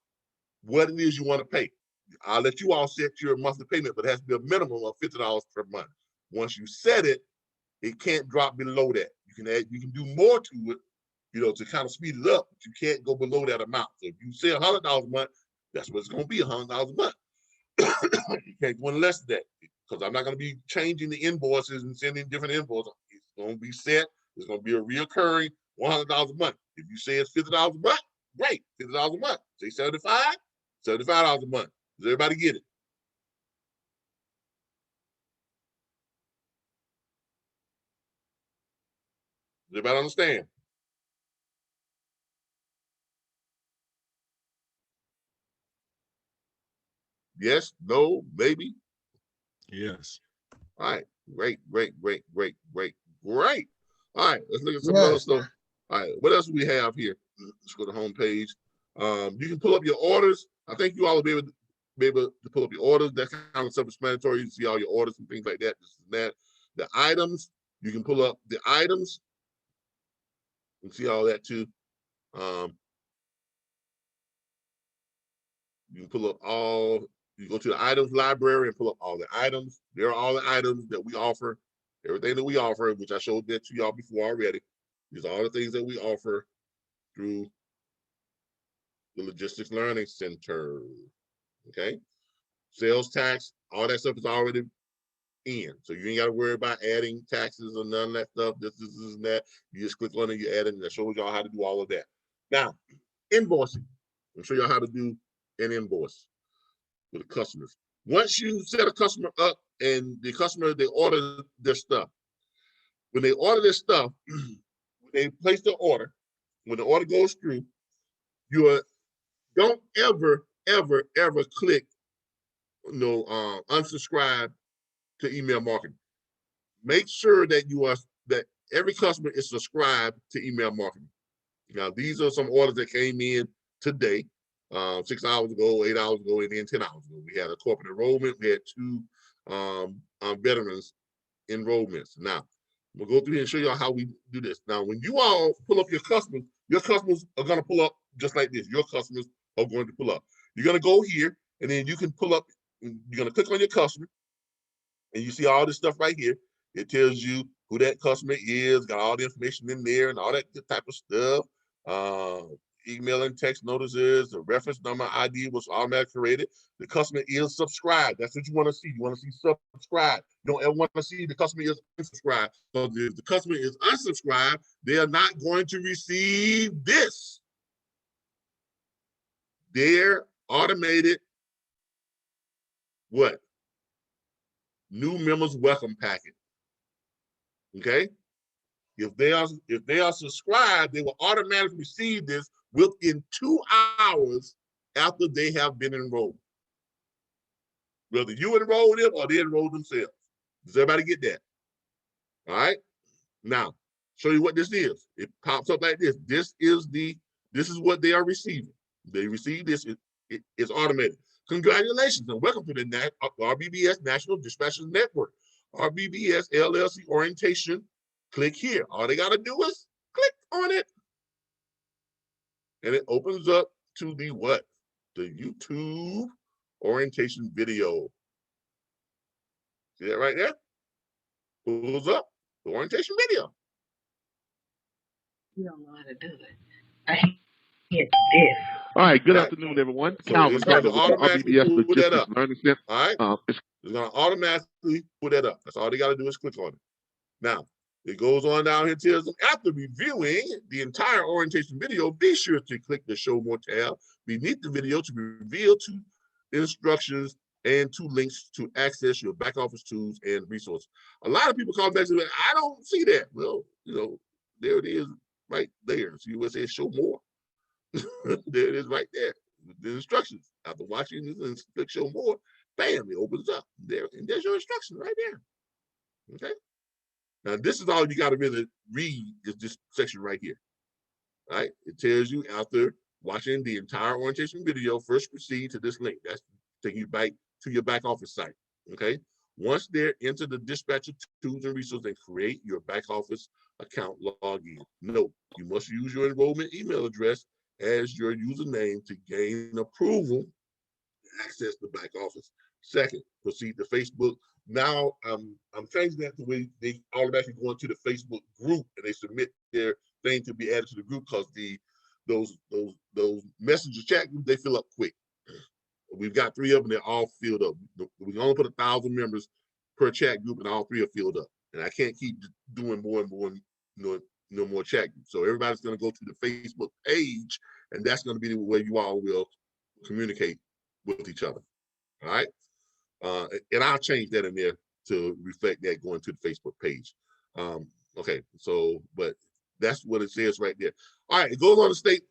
what it is you want to pay. I'll let you all set your monthly payment, but it has to be a minimum of $50 per month. Once you set it, it can't drop below that. You can do more to it, to kind of speed it up, but you can't go below that amount. So if you say $100 a month, that's what it's going to be, $100 a month. You can't go any less than that because I'm not going to be changing the invoices and sending different invoices. It's going to be set. It's going to be a reoccurring $100 a month. If you say it's $50 a month, great, $50 a month. Say 75, $75 a month. Does everybody get it? Does everybody understand? Yes, no, maybe. Yes. All right, great. All right, let's look at some other Yes. stuff. All right, what else do we have here? Let's go to the home page. You can pull up your orders. I think you all will be able to pull up your orders. That's kind of self-explanatory. You see all your orders and things like that. This and that. The items, you can pull up the items and see all that too. You can pull up all. You go to the items library and pull up all the items. There are all the items that we offer, everything that we offer, which I showed that to y'all before already. These are all the things that we offer through the Logistics Learning Center. Okay. Sales tax, all that stuff is already in. So you ain't got to worry about adding taxes or none of that stuff. This and that. You just click on it, you add it, and that shows y'all how to do all of that. Now, invoicing. I'll show y'all how to do an invoice with the customers. Once you set a customer up and the customer, they order their stuff. When they order their stuff, when they place their order, when the order goes through, you don't ever click unsubscribe to email marketing. Make sure that that every customer is subscribed to email marketing. Now, these are some orders that came in today. 6 hours ago, 8 hours ago, and then 10 hours ago. We had a corporate enrollment. We had 2 veterans enrollments. Now, we'll go through here and show you how we do this. Now, when you all pull up your customers are going to pull up just like this. Your customers are going to pull up. You're going to go here, and then you can pull up. You're going to click on your customer, and you see all this stuff right here. It tells you who that customer is, got all the information in there, and all that type of stuff. Email and text notices, the reference number ID was automatically created. The customer is subscribed. That's what you want to see. You want to see subscribed. You don't ever want to see the customer is unsubscribed. So if the customer is unsubscribed, they are not going to receive this. Their automated what? New members welcome packet. Okay? If they are subscribed, they will automatically receive this within 2 hours after they have been enrolled. Whether you enroll them or they enroll themselves. Does everybody get that? All right. Now, show you what this is. It pops up like this. This is what they are receiving. They receive this. It's automated. Congratulations and welcome to the RBBS National Dispatchers Network. RBBS LLC orientation. Click here. All they got to do is click on it. And it opens up to the what? The YouTube orientation video. See that right there? Pulls up the orientation video. You don't know how to do it. I hate this. All right, good Right. afternoon, everyone. So Calvin it's going Randall to with the automatically RBBS pull that Logistics up. Learning Center. All right. It's going to automatically pull that up. That's all they got to do is click on it. Now, it goes on down here, tells them after reviewing the entire orientation video, be sure to click the Show More tab beneath the video to reveal 2 instructions and 2 links to access your back office tools and resources. A lot of people call back and say, I don't see that. Well, there it is right there. So you would say Show More. There it is right there. The instructions. After watching this and click Show More, bam, it opens up. There, and there's your instructions right there. Okay. Now, this is all you got to really read is this section right here. Right? It tells you after watching the entire orientation video, first proceed to this link. That's taking you back to your back office site. Okay. Once there, enter the dispatcher tools and resources and create your back office account login. Note, you must use your enrollment email address as your username to gain approval to access the back office. Second, proceed to Facebook. Now I'm changing that to where they automatically go into the Facebook group and they submit their thing to be added to the group because those messenger chat groups, they fill up quick. We've got 3 of them, they're all filled up. We can only put 1,000 members per chat group, and all 3 are filled up. And I can't keep doing more and more, no more chat groups. So everybody's going to go to the Facebook page, and that's going to be the way you all will communicate with each other. All right. And I'll change that in there to reflect that going to the Facebook page. Okay. So, but that's what it says right there. All right. It goes on to state,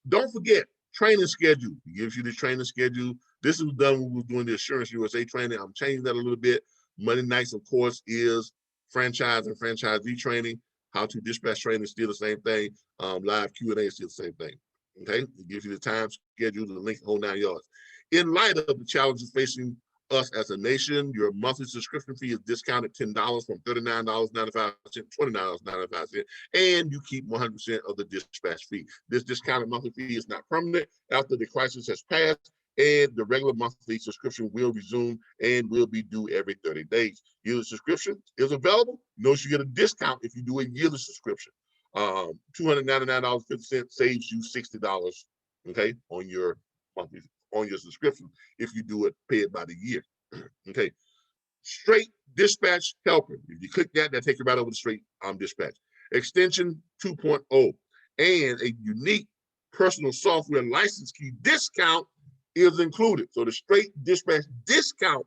don't forget training schedule. It gives you the training schedule. This was done when we were doing the Assurance USA training. I'm changing that a little bit. Monday nights, of course, is franchise and franchisee training. How to dispatch training is still the same thing. Live Q&A is still the same thing. Okay. It gives you the time schedule, the link, whole 9 yards. In light of the challenges facing us as a nation, your monthly subscription fee is discounted $10 from $39.95 to $29.95, and you keep 100% of the dispatch fee. This discounted monthly fee is not permanent after the crisis has passed, and the regular monthly subscription will resume and will be due every 30 days. Yearly subscription is available. Notice you get a discount if you do a yearly subscription. $299.50 saves you $60, okay, on your monthly, on your subscription if you do it, pay it by the year. Okay. Straight dispatch helper. If you click that, that takes you right over to straight dispatch. Extension 2.0 and a unique personal software license key discount is included. So the straight dispatch discount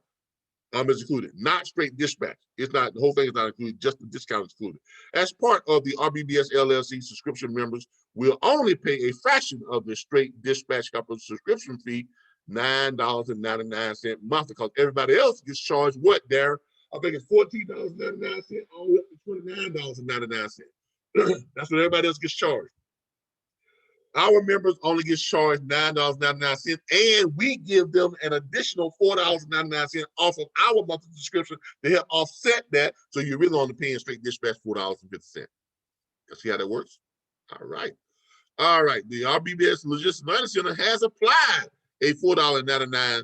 is included, not straight dispatch. It's not, the whole thing is not included, just the discount is included. As part of the RBBS LLC subscription members will only pay a fraction of the straight dispatch helper subscription fee, $9.99 monthly, because everybody else gets charged what there? I think it's $14.99 all the way up to $29.99. That's what everybody else gets charged. Our members only get charged $9.99, and we give them an additional $4.99 off of our monthly subscription to help offset that. So you're really only paying straight dispatch $4.50. See how that works? All right. All right. The RBBS Logistics Learning Center has applied a $4.99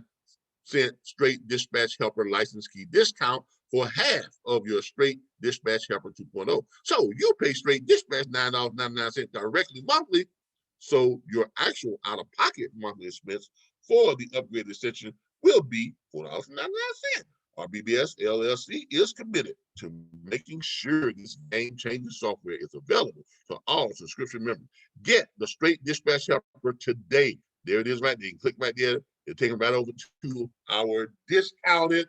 straight dispatch helper license key discount for half of your straight dispatch helper 2.0. So you pay straight dispatch $9.99 directly monthly. So your actual out-of-pocket monthly expense for the upgraded extension will be $4.99. RBBS LLC is committed to making sure this game-changing software is available to all subscription members. Get the straight dispatch helper today. There it is right there. You can click right there. It'll take them right over to our discounted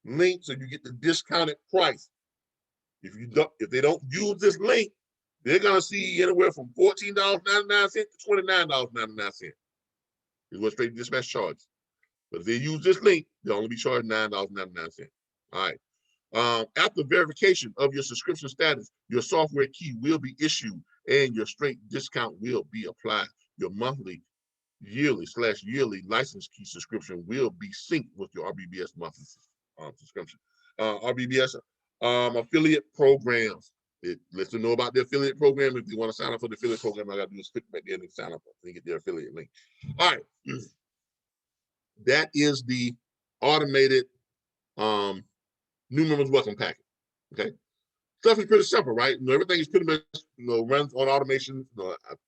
link, so you get the discounted price. If they don't use this link, they're gonna see anywhere from $14.99 to $29.99 is what straight dispatch charges. But if they use this link, they'll only be charged $9.99. All right. After verification of your subscription status, your software key will be issued and your straight discount will be applied. Your monthly, yearly/yearly license key subscription will be synced with your RBBS monthly subscription. RBBS affiliate programs. It lets them know about the affiliate program. If you want to sign up for the affiliate program, I got to do is click back there and sign up and get their affiliate link. All right. That is the automated new members welcome packet. Okay. Stuff is pretty simple, right? Everything is pretty much, runs on automation.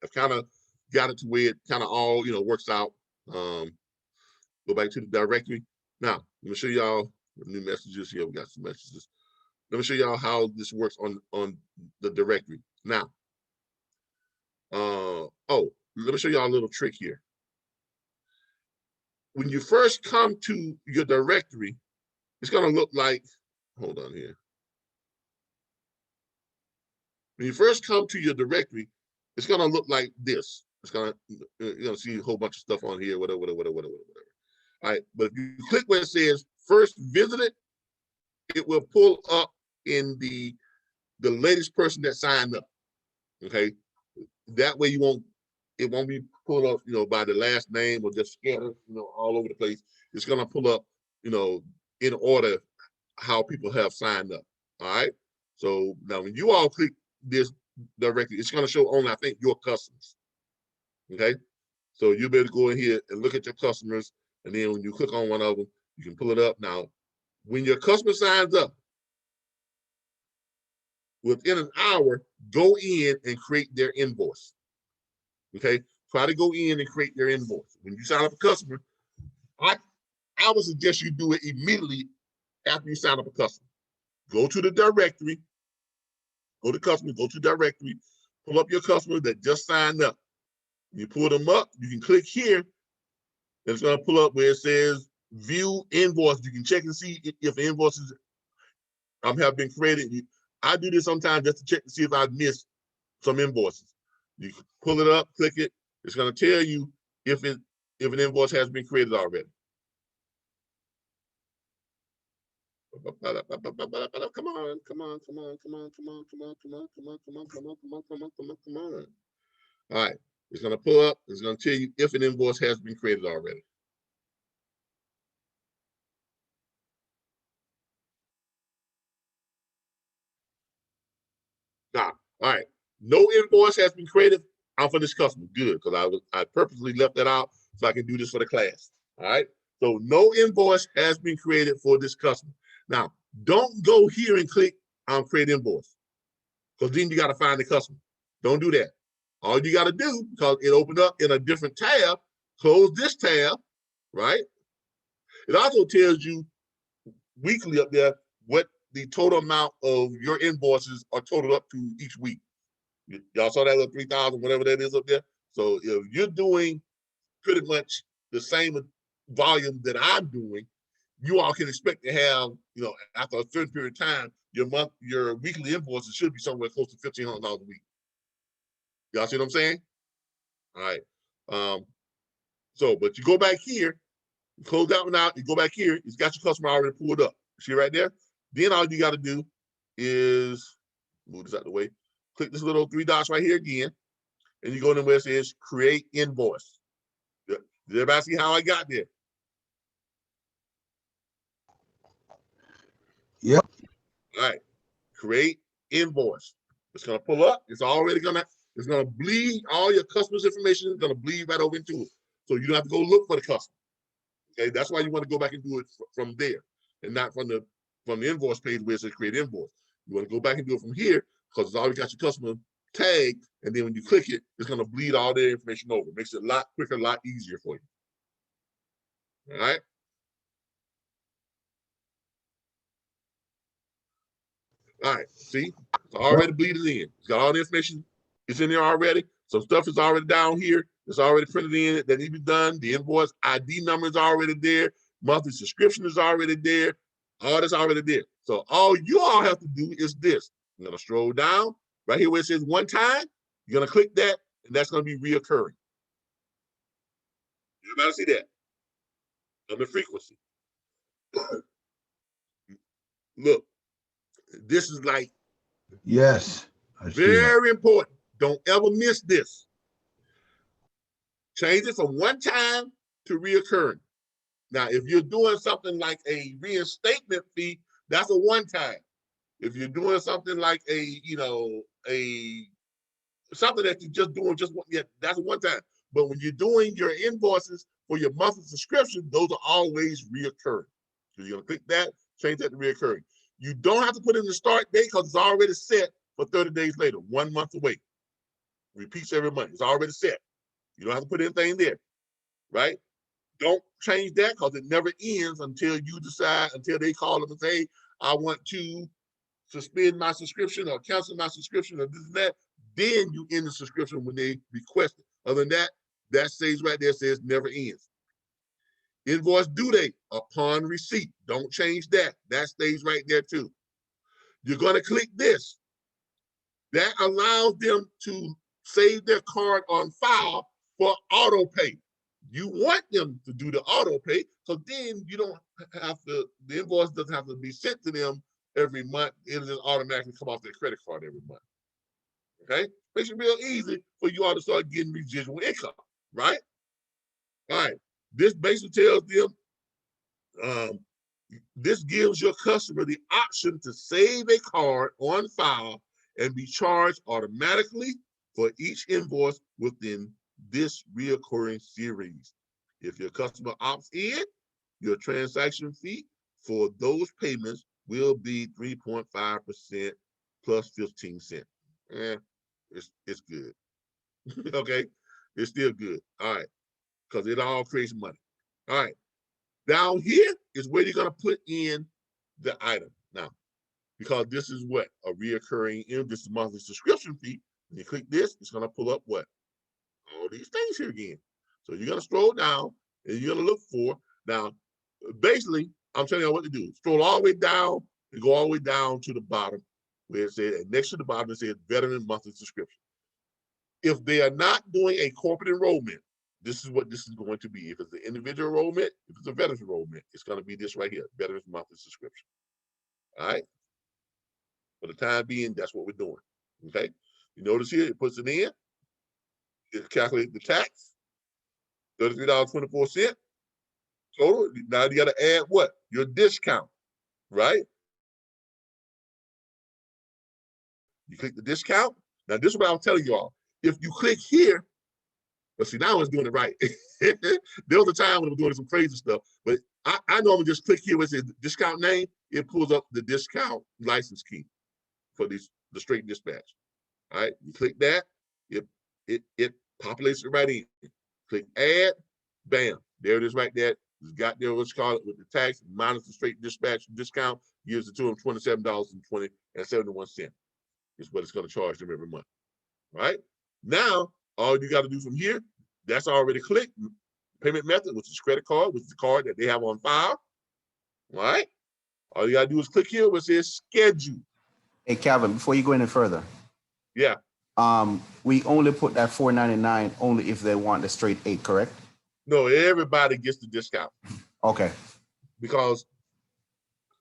I've kind of got it to where it kind of all, works out. Go back to the directory. Now, let me show y'all new messages here. We got some messages. Let me show y'all how this works on the directory. Now, let me show y'all a little trick here. When you first come to your directory, it's going to look like, hold on here. When you first come to your directory, it's going to look like this. It's going to, you're going to see a whole bunch of stuff on here, whatever. All right, but if you click where it says first visited, it will pull up in the latest person that signed up. Okay, that way it won't be pulled up, by the last name or just scattered, all over the place. It's gonna pull up, in order how people have signed up. All right. So now when you all click this directly, it's gonna show only, I think, your customers. Okay. So you better go in here and look at your customers, and then when you click on one of them, you can pull it up. Now, when your customer signs up, within an hour, go in and create their invoice. Okay, try to go in and create their invoice. When you sign up a customer, I would suggest you do it immediately after you sign up a customer. Go to the directory, go to customer, go to directory, pull up your customer that just signed up. You pull them up, you can click here, and it's going to pull up where it says view invoice. You can check and see if invoices have been created. I do this sometimes just to check to see if I've missed some invoices. You can pull it up, click it. It's going to tell you if an invoice has been created already. Come on, come on, come on, come on, come on, come on, come on, come on, come on, come on, come on, come on, come on, come on, come on. All right, it's going to pull up. It's going to tell you if an invoice has been created already. Now, all right, no invoice has been created out for this customer. Good, because I purposely left that out so I can do this for the class. All right, so no invoice has been created for this customer. Now, don't go here and click on create invoice, because then you got to find the customer. Don't do that. All you got to do, because it opened up in a different tab, close this tab, right? It also tells you weekly up there what the total amount of your invoices are totaled up to each week. Y'all saw that little 3,000, whatever that is up there. So if you're doing pretty much the same volume that I'm doing, you all can expect to have, you know, after a certain period of time, your weekly invoices should be somewhere close to $1,500 a week. Y'all see what I'm saying? All right. But you go back here, you close that one out, you go back here, it's got your customer already pulled up. See right there? Then all you got to do is move this out of the way. Click this little 3 dots right here again, and you go to where it says create invoice. Did everybody see how I got there? Yep. All right, create invoice. It's gonna pull up. It's gonna bleed all your customers' information. It's gonna bleed right over into it. So you don't have to go look for the customer. Okay, that's why you want to go back and do it from there, and not from the invoice page where it says create invoice. You want to go back and do it from here because it's already got your customer tagged, and then when you click it, it's gonna bleed all their information over. It makes it a lot quicker, a lot easier for you. All right. All right, see, it's already bleeded in. It's got all the information. It's in there already. Some stuff is already down here. It's already printed in it that needs to be done. The invoice ID number is already there. Monthly subscription is already there. All that's already there. So all you all have to do is this. I'm gonna scroll down right here where it says one time. You're gonna click that, and that's gonna be reoccurring. Everybody see that? On the frequency. Look, this is like Yes. I see that. very important. Don't ever miss this. Change it from one time to reoccurring. Now, if you're doing something like a reinstatement fee, that's a one time. If you're doing something like something that you're just doing just one, yeah, that's a one time. But when you're doing your invoices for your monthly subscription, those are always reoccurring. So you're gonna click that, change that to reoccurring. You don't have to put in the start date because it's already set for 30 days later, 1 month away. Repeats every month. It's already set. You don't have to put anything there, right? Don't change that because it never ends until you decide, until they call them and say, I want to suspend my subscription or cancel my subscription or this and that. Then you end the subscription when they request it. Other than that, that stays right there, says never ends. Invoice due date upon receipt. Don't change that. That stays right there too. You're going to click this. That allows them to save their card on file for auto pay. You want them to do the auto pay, so then you don't have to, the invoice doesn't have to be sent to them every month. It'll just automatically come off their credit card every month. Okay? Makes it real easy for you all to start getting residual income, right? All right. This basically tells them, this gives your customer the option to save a card on file and be charged automatically for each invoice within this reoccurring series. If your customer opts in, your transaction fee for those payments will be 3.5% plus 15 cents. It's good. Okay, it's still good. All right, because it all creates money. All right, Down here is where you're gonna put in the item now, because this is what a reoccurring, this is monthly subscription fee. When you click this, it's gonna pull up what? All these things here again. So you're gonna scroll down and you're gonna look for, now, basically, I'm telling you what to do. Scroll all the way down and go all the way down to the bottom where it says, and next to the bottom it says veteran monthly subscription. If they are not doing a corporate enrollment, this is what this is going to be. If it's an individual enrollment, if it's a veteran enrollment, it's going to be this right here, veteran's monthly subscription. All right. For the time being, that's what we're doing. Okay. You notice here, it puts it in. It calculates the tax, $33.24 total. Now you got to add what? Your discount, right? You click the discount. Now this is what I'm telling y'all. If you click here, but see, now it's doing it right. There was a time when I was doing some crazy stuff, but I normally just click here where it says discount name. It pulls up the discount license key for the straight dispatch. All right, you click that, it populates it right in. Click add, bam, there it is right there. It's got there what's called it with the tax minus the straight dispatch discount, gives it to them $27.71 is what it's going to charge them every month. All right, now all you got to do from here, that's already clicked. Payment method, which is credit card, which is the card that they have on file. All right, all you got to do is click here where it says schedule. Hey, Calvin, before you go any further. Yeah. We only put that $4.99 only if they want the straight 8, correct? No, everybody gets the discount. Okay. Because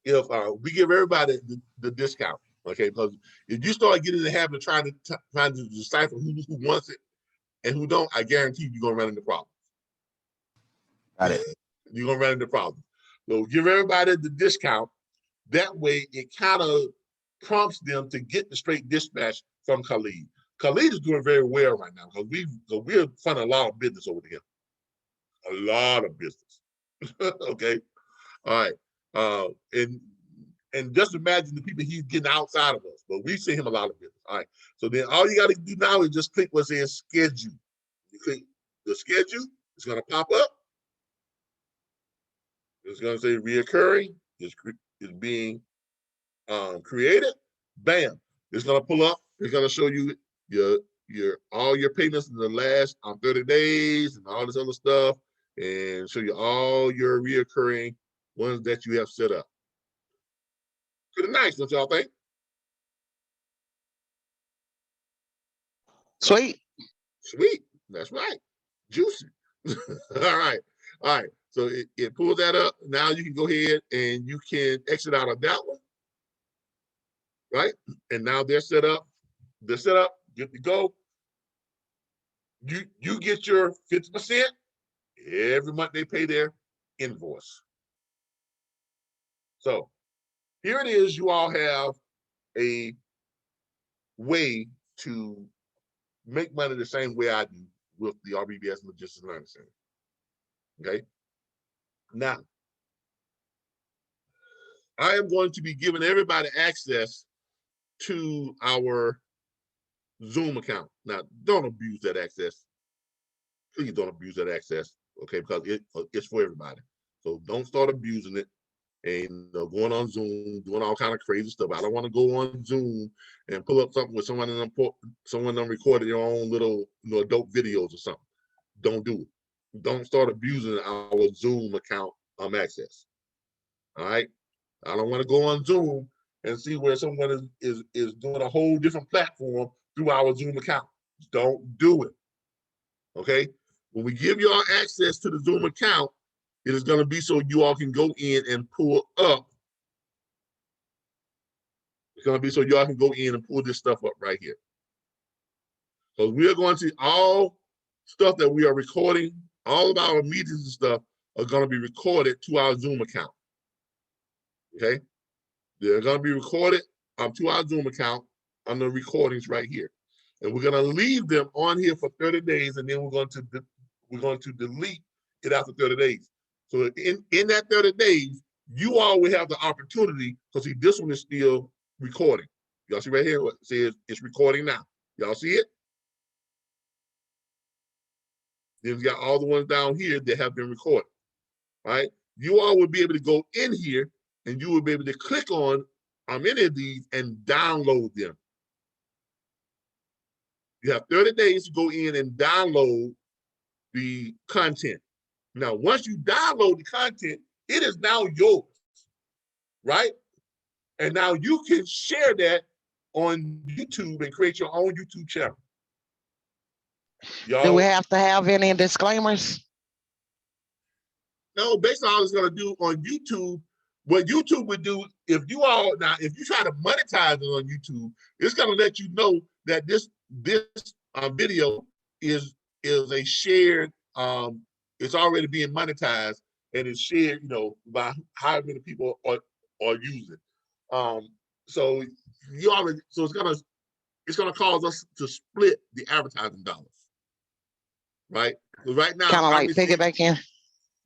if we give everybody the discount, okay? Because if you start getting in the habit of trying to decipher who wants it and who don't, I guarantee you're gonna run into problems. Got it. You're gonna run into problems. So give everybody the discount. That way, it kind of prompts them to get the straight dispatch from Khalid. Khalid is doing very well right now because we're funding a lot of business over here. A lot of business. Okay. All right. And just imagine the people he's getting outside of us, but we see him a lot of business. All right. So then all you got to do now is just click what's in schedule. You click the schedule, it's going to pop up. It's going to say reoccurring is being created. Bam. It's going to pull up. It's going to show you all your payments in the last 30 days and all this other stuff, and show you all your reoccurring ones that you have set up. Pretty nice, don't y'all think? Sweet. Sweet. That's right. Juicy. All right. All right. So it pulls that up. Now you can go ahead and you can exit out of that one. Right? And now they're set up. They're set up. Good to go. You get your 50% every month they pay their invoice. So here it is. You all have a way to make money the same way I do with the RBBS Logistics Learning Center. Okay. Now, I am going to be giving everybody access to our Zoom account. Now, don't abuse that access. Please don't abuse that access, okay? Because it's for everybody. So don't start abusing it and going on Zoom, doing all kind of crazy stuff. I don't want to go on Zoom and pull up something with someone done recorded their own little adult videos or something. Don't do it. Don't start abusing our Zoom account access. All right. I don't want to go on Zoom and see where someone is doing a whole different platform through our Zoom account. Don't do it. Okay. When we give you all access to the Zoom account, it is going to be so you all can go in and pull up. It's going to be so y'all can go in and pull this stuff up right here. So we are going to all stuff that we are recording, all of our meetings and stuff are going to be recorded to our Zoom account. Okay. They're going to be recorded to our Zoom account on the recordings right here. And we're going to leave them on here for 30 days, and then we're going to delete it after 30 days. So in that 30 days, you all will have the opportunity, because see, this one is still recording. Y'all see right here what it says it's recording now. Y'all see it? Then we got all the ones down here that have been recorded. Right? you all will be able to go in here and you will be able to click on any of these and download them. You have 30 days to go in and download the content. Now, once you download the content, it is now yours, right? And now you can share that on YouTube and create your own YouTube channel. Do we have to have any disclaimers? No, basically all it's gonna do on YouTube, what YouTube would do, if you try to monetize it on YouTube, it's gonna let you know that this video is a shared, it's already being monetized and it's shared, by how many people are using. So it's gonna cause us to split the advertising dollars, right? So right now, Kind of like piggybacking.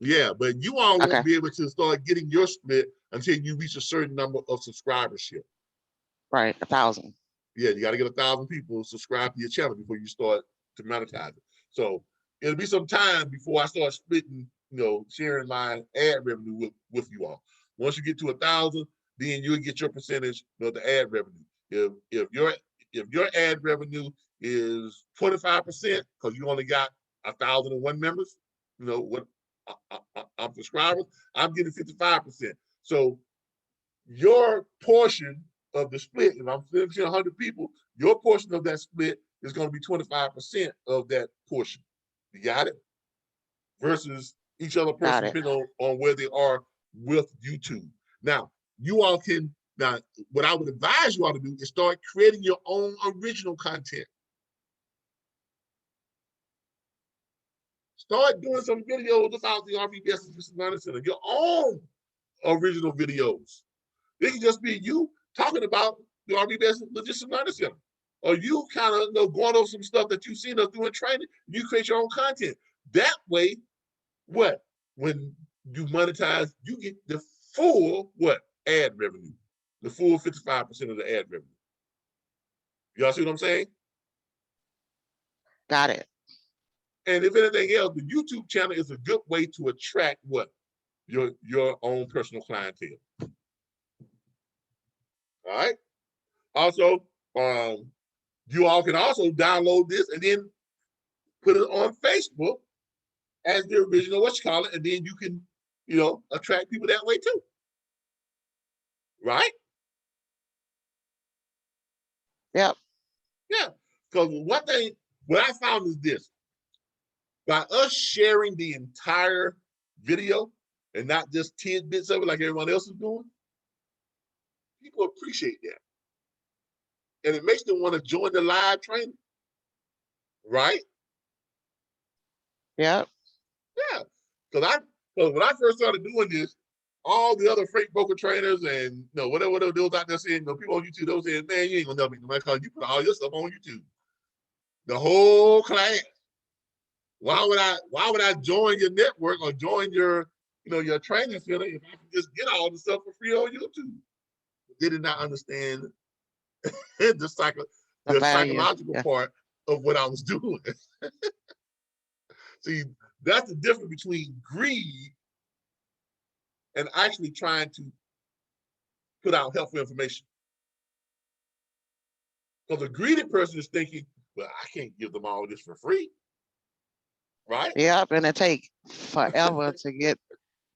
yeah, but you all won't Okay. be able to start getting your split until you reach a certain number of subscribership. Right, 1,000. Yeah, you got to get 1,000 people subscribe to your channel before you start to monetize it. So it'll be some time before I start splitting, sharing my ad revenue with you all. Once you get to 1,000, then you'll get your percentage of the ad revenue. If your ad revenue is 25%, because you only got 1,001 members, what I'm subscribers, I'm getting 55%. So your portion of the split, if I'm finishing 100 people, your portion of that split is going to be 25% of that portion. You got it? Versus each other person depending on where they are with YouTube. Now, what I would advise you all to do is start creating your own original content. Start doing some videos about the RBBS Learning Center, your own original videos. It can just be you talking about the RBBS Logistics Learning Center, or you kind of going over some stuff that you've seen us doing training. You create your own content. That way, when you monetize, you get the full ad revenue, the full 55% of the ad revenue. Y'all see what I'm saying? Got it. And if anything else, the YouTube channel is a good way to attract your own personal clientele. All right. Also, you all can also download this and then put it on Facebook as the original and then you can, attract people that way too. Right? Yep. Yeah. Because what I found is this. By us sharing the entire video and not just tidbits of it like everyone else is doing, people appreciate that. And it makes them want to join the live training. Right? Yep. Yeah. Because when I first started doing this, all the other freight broker trainers and whatever they was out there saying, people on YouTube, they were saying, man, you ain't gonna never make no money because you put all your stuff on YouTube. The whole class. Why would I join your network or join your training center if I can just get all the stuff for free on YouTube? They did not understand the psychological part of what I was doing. See, that's the difference between greed and actually trying to put out helpful information. Because a greedy person is thinking, well, I can't give them all this for free. Right? Yep, and it take forever to get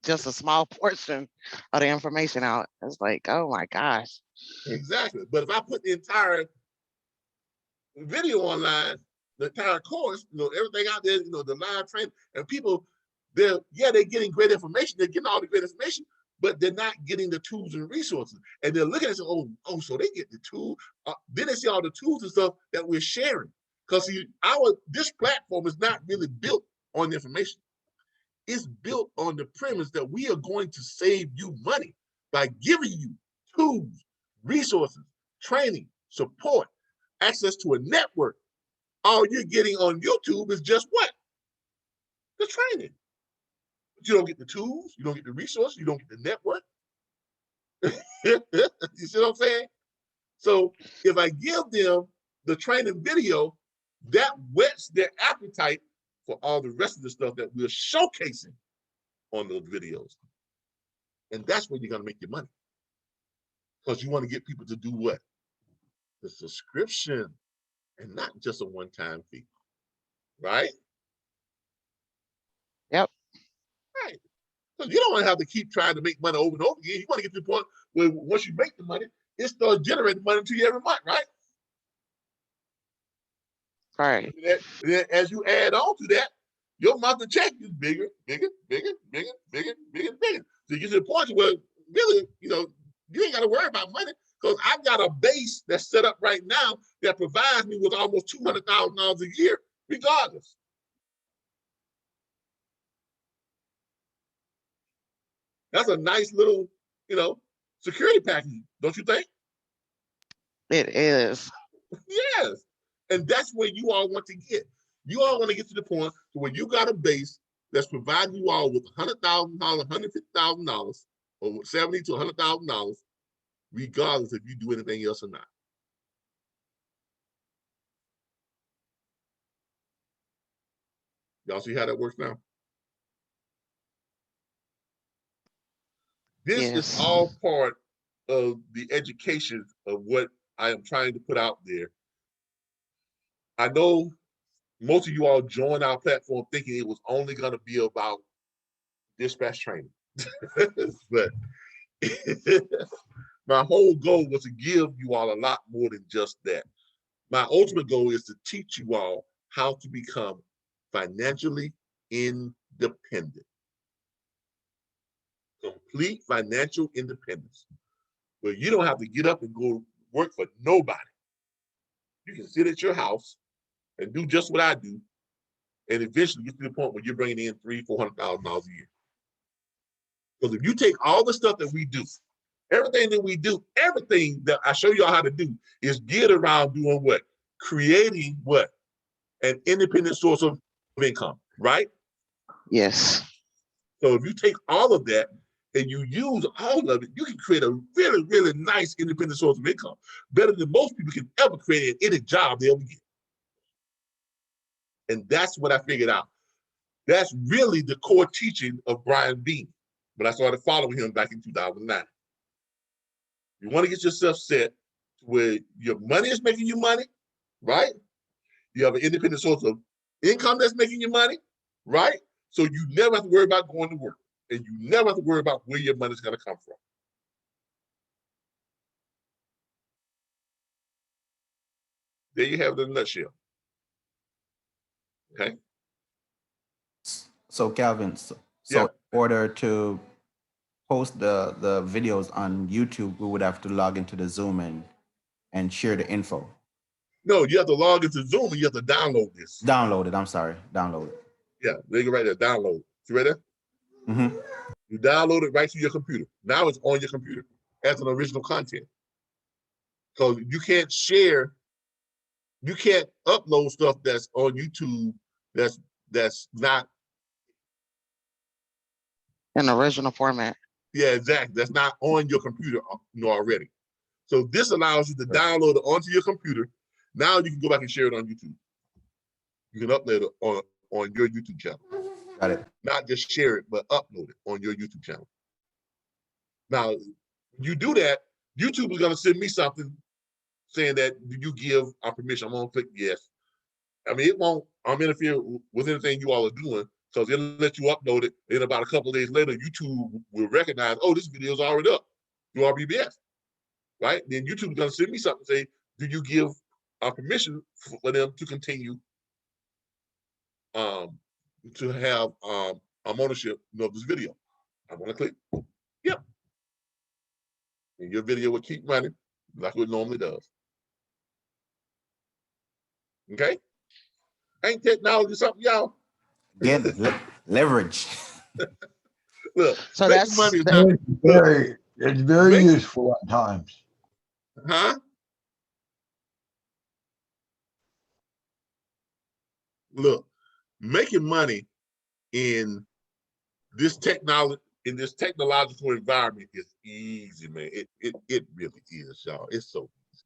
just a small portion of the information out. It's like, oh my gosh. Exactly. But if I put the entire video online, the entire course, everything out there, the live training, and people, they're getting great information. They're getting all the great information, but they're not getting the tools and resources. And they're looking at it, oh, so they get the tool. Then they see all the tools and stuff that we're sharing. Because this platform is not really built on information. It's built on the premise that we are going to save you money by giving you tools, resources, training, support, access to a network. All you're getting on YouTube is just what? The training. But you don't get the tools, you don't get the resources, you don't get the network. You see what I'm saying? So if I give them the training video, that whets their appetite for all the rest of the stuff that we're showcasing on those videos. And that's where you're going to make your money. Because you want to get people to do what? The subscription and not just a one-time fee. Right? Yep. Right. Because you don't want to have to keep trying to make money over and over again. You want to get to the point where once you make the money, it starts generating money to you every month, right? Right. And then as you add on to that, your monthly check is bigger, bigger, bigger, bigger, bigger, bigger, bigger. So you get to the point where really, you ain't got to worry about money because I've got a base that's set up right now that provides me with almost $200,000 a year, regardless. That's a nice little, security package, don't you think? It is. Yes. And that's where you all want to get. You all want to get to the point where you got a base that's providing you all with $100,000, $150,000, or $70,000 to $100,000, regardless if you do anything else or not. Y'all see how that works now? This is Yes. all part of the education of what I am trying to put out there. I know most of you all joined our platform thinking it was only going to be about dispatch training. But my whole goal was to give you all a lot more than just that. My ultimate goal is to teach you all how to become financially independent. Complete financial independence, where you don't have to get up and go work for nobody. You can sit at your house and do just what I do, and eventually get to the point where you're bringing in $300,000-$400,000 a year. Because if you take all the stuff that we do, everything that we do, everything that I show you all how to do is geared around doing what? Creating what? An independent source of income, right? Yes. So if you take all of that and you use all of it, you can create a really, really nice independent source of income, better than most people can ever create in any job they ever get. And that's what I figured out. That's really the core teaching of Brian Bean when I started following him back in 2009. You want to get yourself set where your money is making you money, right? You have an independent source of income that's making you money, right? So you never have to worry about going to work, and you never have to worry about where your money's going to come from. There you have it in a nutshell. Okay. So Calvin, so Yeah. in order to post the videos on YouTube, we would have to log into the Zoom and share the info. No, you have to log into Zoom and you have to download this. Download it. I'm sorry. Download it. Yeah, there you go right there. Download. You ready? Mm-hmm. You download it right to your computer. Now it's on your computer as an original content. So you can't share, you can't upload stuff that's on YouTube that's not In original format. Yeah, exactly. That's not on your computer already. So this allows you to download it onto your computer. Now you can go back and share it on YouTube. You can upload it on your YouTube channel. Got it. Not just share it, but upload it on your YouTube channel. Now, when you do that, YouTube is going to send me something saying that you give our permission. I'm going to click yes. I mean, it won't interfere with anything you all are doing, because it'll let you upload it. And about a couple of days later, YouTube will recognize, oh, this video is already up through RBBS, right? Then YouTube is going to send me something and say, do you give our permission for them to continue to have ownership of this video? I'm going to click, yep. And your video will keep running like it normally does. Okay? Ain't technology something, y'all? Again, leverage. Look, So that's money is that, not, It's very useful at times. huh? Look, making money in this technological environment is easy, man. It really is, y'all. It's so easy.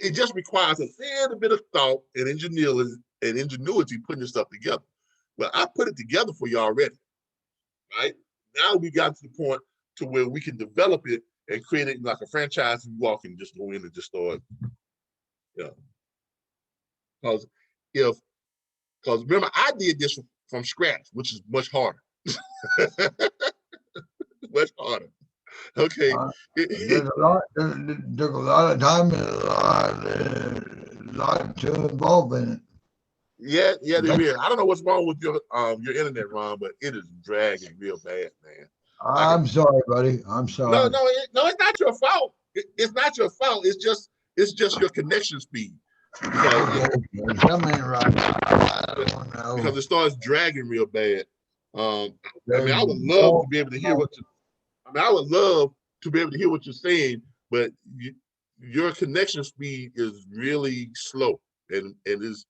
It just requires a little bit of thought and ingenuity putting this stuff together. Well, I put it together for you already, right? Now we got to the point to where we can develop it and create it like a franchise. You walk and just go in and just start, because remember I did this from scratch, which is much harder. Much harder. Okay. There's a lot. Took a lot of time and a lot to involve in it. Yeah, there is. I don't know what's wrong with your internet, Ron, but it is dragging real bad, man. I'm sorry, buddy. I'm sorry. No, it's not your fault. It's not your fault. It's just your connection speed. Something right. I don't know. Because it starts dragging real bad. I mean, I would love to be able to hear what you're saying, but your connection speed is really slow, and it's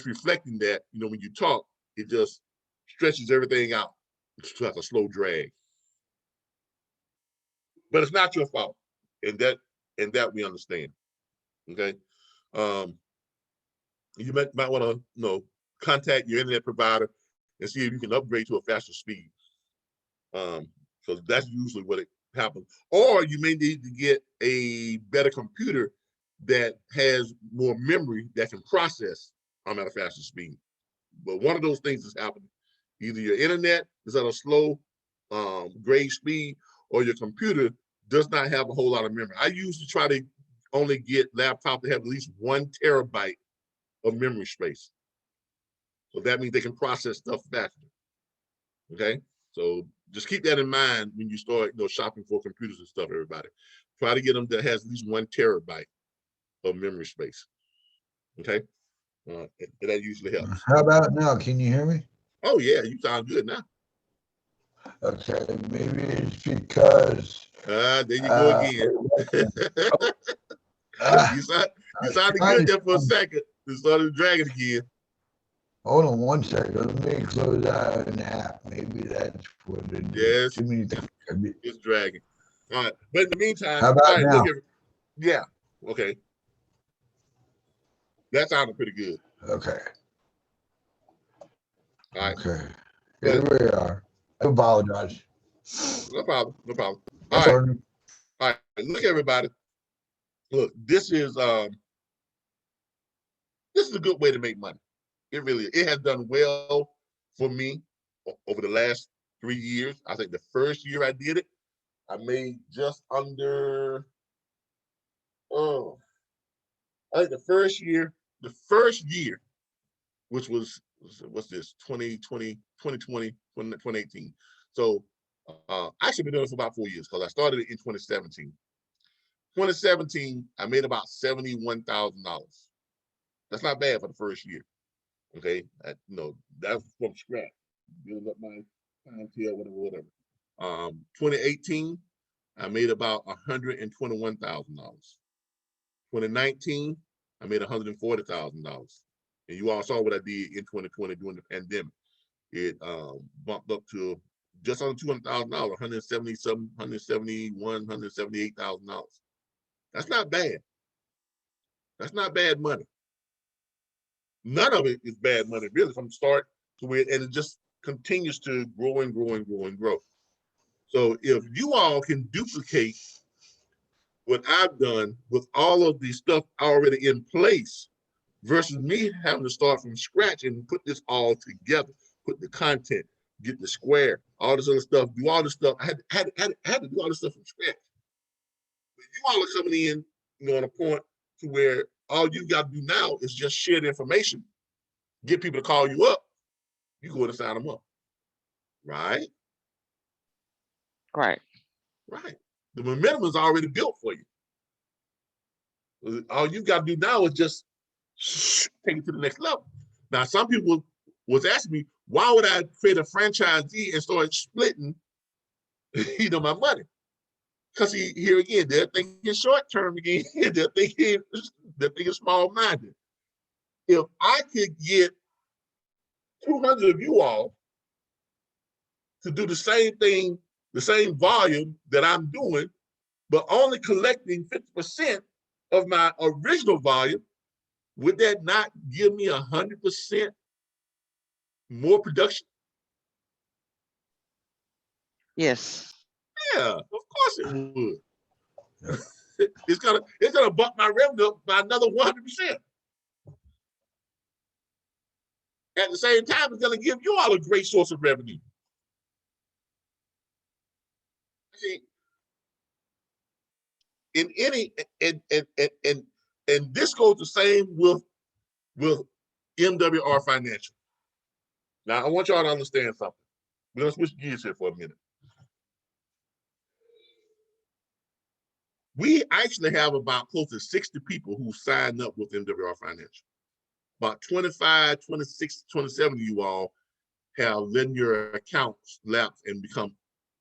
reflecting that, when you talk, it just stretches everything out. It's like a slow drag. But it's not your fault, and that we understand. Okay. You might want to contact your internet provider and see if you can upgrade to a faster speed. So that's usually what it happens. Or you may need to get a better computer that has more memory that can process at a faster speed. But one of those things is happening. Either your internet is at a slow grade speed, or your computer does not have a whole lot of memory. I usually try to only get laptops that have at least 1 terabyte of memory space. So that means they can process stuff faster. Okay, so just keep that in mind when you start, shopping for computers and stuff. Everybody, try to get them that has at least 1 terabyte of memory space. Okay, and that usually helps. How about now? Can you hear me? Oh yeah, you sound good now. Okay, maybe it's because. There you go again. You sounded good there for a second. It started dragging again. Hold on 1 second. Let me close out an app. Maybe that's what it is. Yes, Too many things. it's dragging. All right, but in the meantime, How about all right, now? Yeah, okay. That sounded pretty good. Okay. All right. Okay. Here we are. I apologize. No problem. All right. Look, everybody. Look, this is a good way to make money. It really is. It has done well for me over the last 3 years. I think the first year I did it, I made just under. I think the first year, which was what's this 2020, 2018. So I actually been doing it for about 4 years, because I started it in 2017. 2017, I made about $71,000. That's not bad for the first year. Okay, that's from scratch, building up my clientele, whatever. 2018, I made about $121,000. 2019, I made $140,000. And you all saw what I did in 2020 during the pandemic. It bumped up to just under $200,000, $178,000. That's not bad. That's not bad money. None of it is bad money, really, from start to it, and it just continues to grow and grow and grow and grow. So if you all can duplicate what I've done with all of the stuff already in place, versus me having to start from scratch and put this all together, put the content, get the square, all this other stuff, do all this stuff. I had to do all this stuff from scratch. But you all are coming in, on a point to where all you got to do now is just share the information, get people to call you up, you go and sign them up. Right? Right. The momentum is already built for you. All you got to do now is just take it to the next level. Now, some people was asking me, why would I create a franchisee and start splitting, my money? Because here again, they're thinking short term again. They're thinking small minded. If I could get 200 of you all to do the same thing, the same volume that I'm doing, but only collecting 50% of my original volume, would that not give me 100% more production? Yes. Yeah, of course it would. It's gonna bump my revenue up by another 100%. At the same time, it's gonna give you all a great source of revenue. See, in any and this goes the same with MWR Financial. Now, I want y'all to understand something. We're gonna switch gears here for a minute. We actually have about close to 60 people who signed up with MWR Financial. About 25, 26, 27 of you all have letting your accounts lapse and become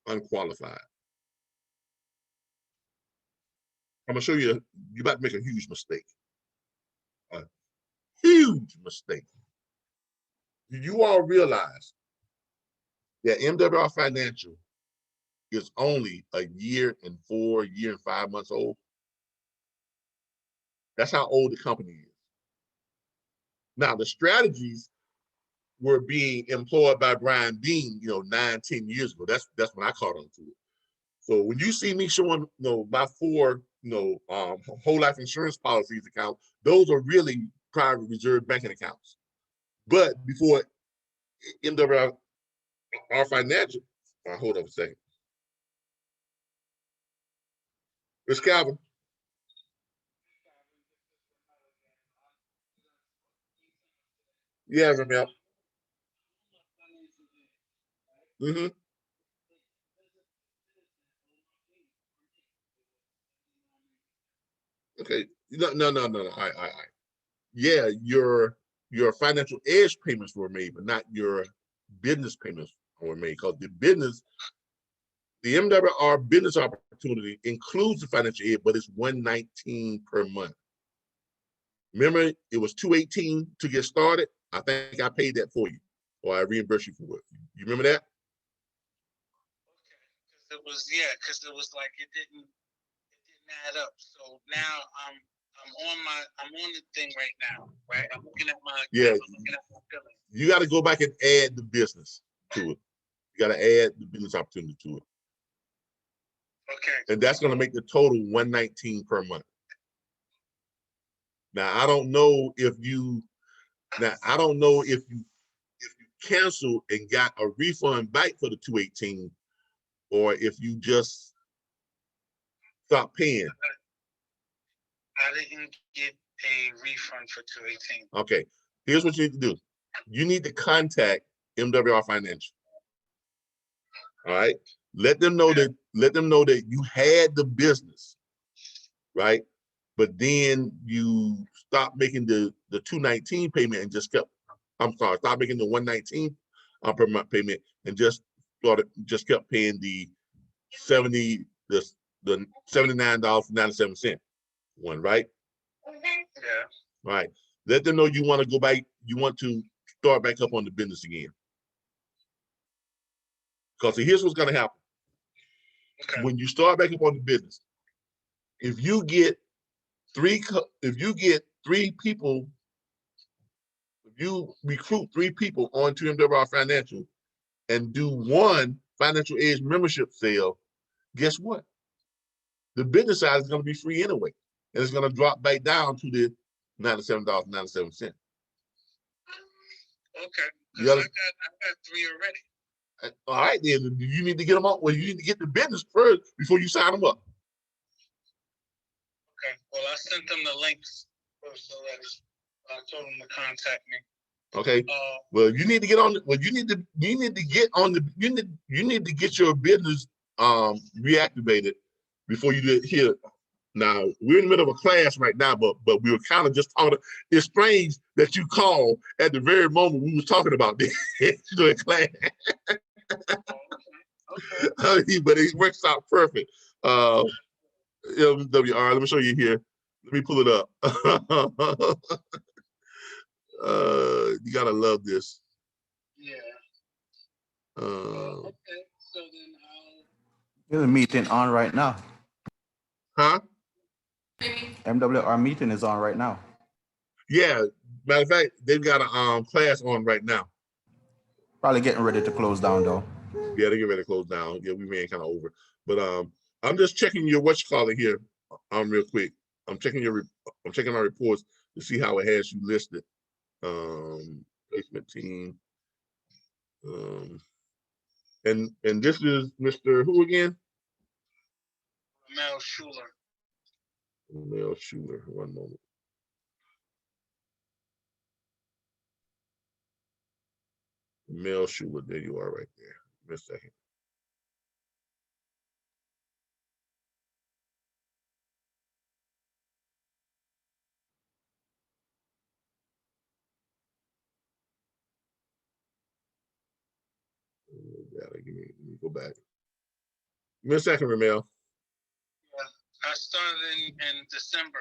unqualified. I'm gonna show you, you're about to make a huge mistake. A huge mistake. Do you all realize that MWR Financial is only a year and 5 months old? That's how old the company is. Now, the strategies were being employed by Brian Dean, 9, 10 years ago. That's when I caught on to it. So when you see me showing, my 4, whole life insurance policies account, those are really private reserve banking accounts. But before MWR Financial, hold on a second. Miss Calvin. Yeah, Ramel. Mm-hmm. Okay. No. All right. Yeah, your financial edge payments were made, but not your business payments were made, because the MWR business opportunity includes the financial aid, but it's $119 per month. Remember, it was $218 to get started. I think I paid that for you, or I reimbursed you for it. You remember that? Okay, because it was like it didn't add up. So now I'm on the thing right now, right? I'm looking at my billing. You got to go back and add the business to it. You got to add the business opportunity to it. Okay. And that's going to make the total $119 per month. Now, I don't know if you canceled and got a refund back for the $218, or if you just stopped paying. I didn't get a refund for $218. Okay, here's what you need to do. You need to contact MWR Financial. All right, let them know that you had the business, right? But then you stopped making the $219 payment and just kept. Stop making the $119 per month payment and just kept paying the $79.97 one, right? Yeah. Right. Let them know you want to go back. You want to start back up on the business again. Because here's what's going to happen. Okay. When you start back up on the business, if you get 3 people, if you recruit 3 people onto MWR Financial and do 1 financial aid membership sale, guess what? The business side is going to be free anyway, and it's going to drop back down to the $97.97. Okay. I got 3 already. All right, then you need to get them up. Well, you need to get the business first before you sign them up. Okay. Well, I sent them the links first already. I told them to contact me. Okay. Well, you need to get on. You need to get your business reactivated before you do it here. Now we're in the middle of a class right now, but we were kind of just talking. It's strange that you called at the very moment we was talking about this class. Okay. But it works out perfect. MWR. Let me show you here. Let me pull it up. You gotta love this. Yeah. Okay. So then There's a meeting on right now. Huh? MWR meeting is on right now. Yeah. Matter of fact, they've got a class on right now. Probably getting ready to close down though. Yeah, they get ready to close down. Yeah, we ran kind of over. But I'm just checking your here real quick. I'm checking my reports to see how it has you listed. Placement team. And this is Mr. Who again? Mel Schuler. Mel Schuler. One moment. Mel Schuler. There you are, right there. Give me a second. Let me go back. Give me a second, Ramel. I started in December.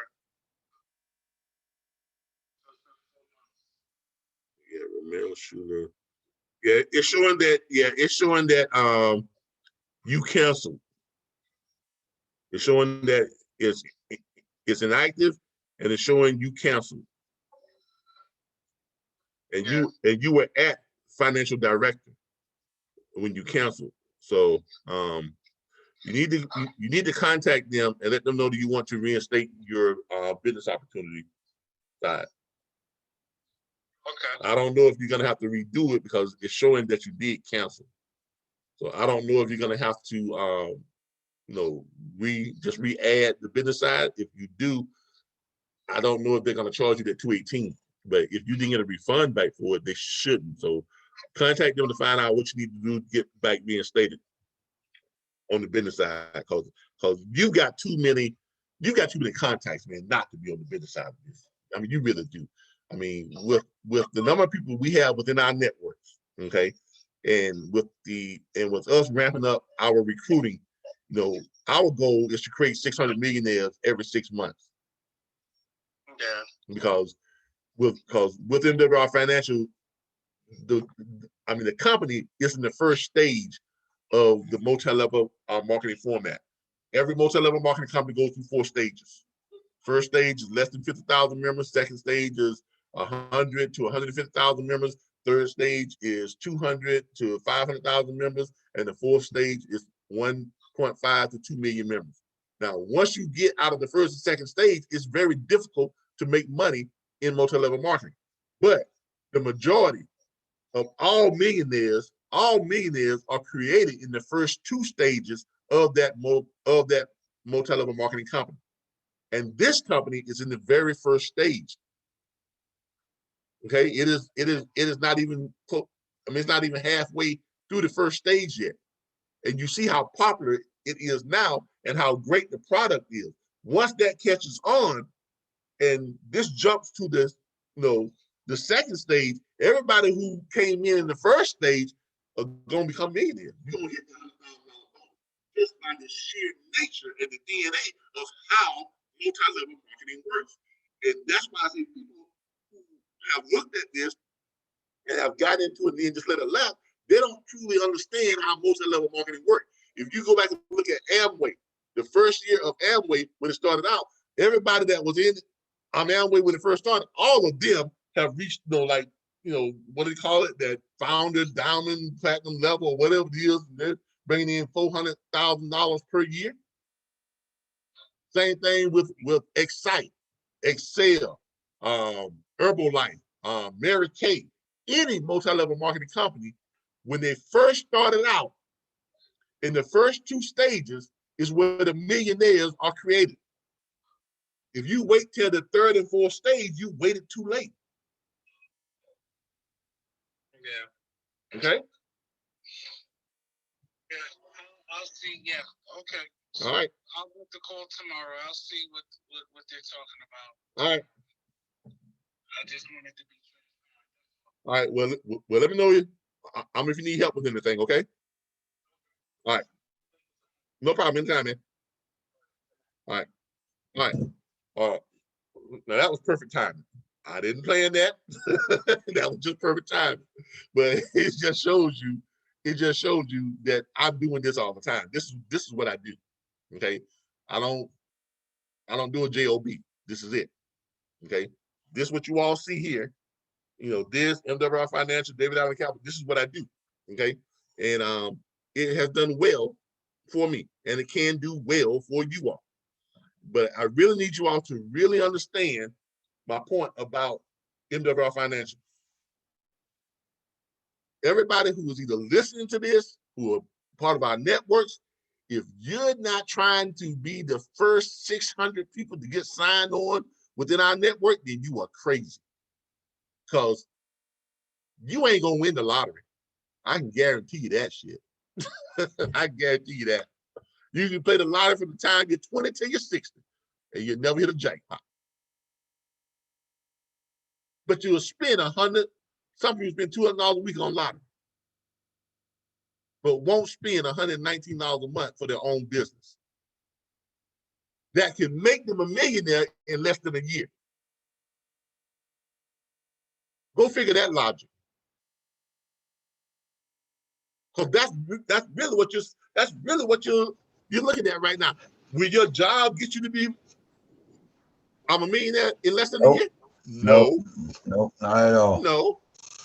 Yeah, Ramel Schuler. Yeah, it's showing that. Yeah, it's showing that you canceled. It's showing that it's inactive, and it's showing you canceled. And you were at financial director when you canceled. So you need to contact them and let them know that you want to reinstate your business opportunity side. Okay. I don't know if you're gonna have to redo it because it's showing that you did cancel. So I don't know if you're gonna have to just re-add the business side. If you do, I don't know if they're gonna charge you that $218. But if you didn't get a refund back for it, they shouldn't. So contact them to find out what you need to do to get back reinstated on the business side, because you got too many contacts, man, not to be on the business side of this. I mean, you really do. I mean, with the number of people we have within our networks, okay, and with us ramping up our recruiting, our goal is to create 600 millionaires every 6 months. Yeah. Because with MWR Financial, the company is in the first stage of the multi-level marketing format. Every multi-level marketing company goes through 4 stages. First stage is less than 50,000 members. Second stage is 100 to 150,000 members. Third stage is 200 to 500,000 members. And the fourth stage is 1.5 to 2 million members. Now, once you get out of the first and second stage, it's very difficult to make money in multi-level marketing. But the majority of all millionaires are created in the first 2 stages of that multi-level marketing company. And this company is in the very first stage. Okay, it is not even, it's not even halfway through the first stage yet. And you see how popular it is now and how great the product is. Once that catches on, and this jumps to this, the second stage, everybody who came in the first stage are going to become millionaires. You're going to hit the $100,000 just by the sheer nature and the DNA of how multi-level marketing works. And that's why I say people who have looked at this and have gotten into it and then just let it lapse, they don't truly understand how multi-level marketing works. If you go back and look at Amway, the first year of Amway, when it started out, everybody that was in Amway when it first started, all of them have reached, what do you call it? That founder, diamond, platinum level, or whatever it is. They're bringing in $400,000 per year. Same thing with Excite, Excel, Herbalife, Mary Kay, any multi-level marketing company, when they first started out, in the first 2 stages is where the millionaires are created. If you wait till the 3rd and 4th stage, you waited too late. Yeah. Okay? Yeah. I'll see. Yeah. Okay. All right. I'll get the call tomorrow. I'll see what they're talking about. All right. I just wanted to be transparent. All right. Well, let me know if you need help with anything, okay? All right. No problem. Anytime, man. All right. All right. Now that was perfect timing. I didn't plan that. That was just perfect timing. But it just shows you that I'm doing this all the time. This is what I do. Okay. I don't do a job. This is it. Okay. This is what you all see here. This MWR Financial, David Allen Capital. This is what I do. Okay. And it has done well for me, and it can do well for you all. But I really need you all to really understand my point about MWR Financial. Everybody who is either listening to this, who are part of our networks, if you're not trying to be the first 600 people to get signed on within our network, then you are crazy. Because you ain't gonna win the lottery. I can guarantee you that shit. I guarantee you that. You can play the lottery from the time you're 20 till you're 60, and you'll never hit a jackpot. But you'll spend some people spend $200 a week on lottery, but won't spend $119 a month for their own business. That can make them a millionaire in less than a year. Go figure that logic. Because that's really what you're looking at right now. Will your job get you to be I'm a millionaire in less than a year? No. Nope, not at all. No.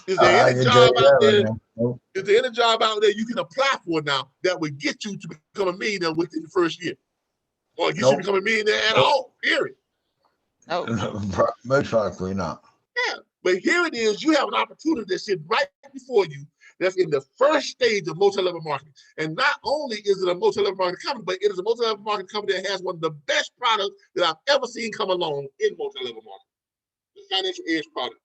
Is there I any can job tell you out that there? right now. Nope. Is there any job out there you can apply for now that would get you to become a millionaire within the first year? Or get you to become a millionaire at all, period. Most likely not. Yeah. But here it is, you have an opportunity that sits right before you that's in the first stage of multi-level marketing. And not only is it a multi-level marketing company, but it is a multi-level marketing company that has one of the best products that I've ever seen come along in multi-level marketing, the financial edge product.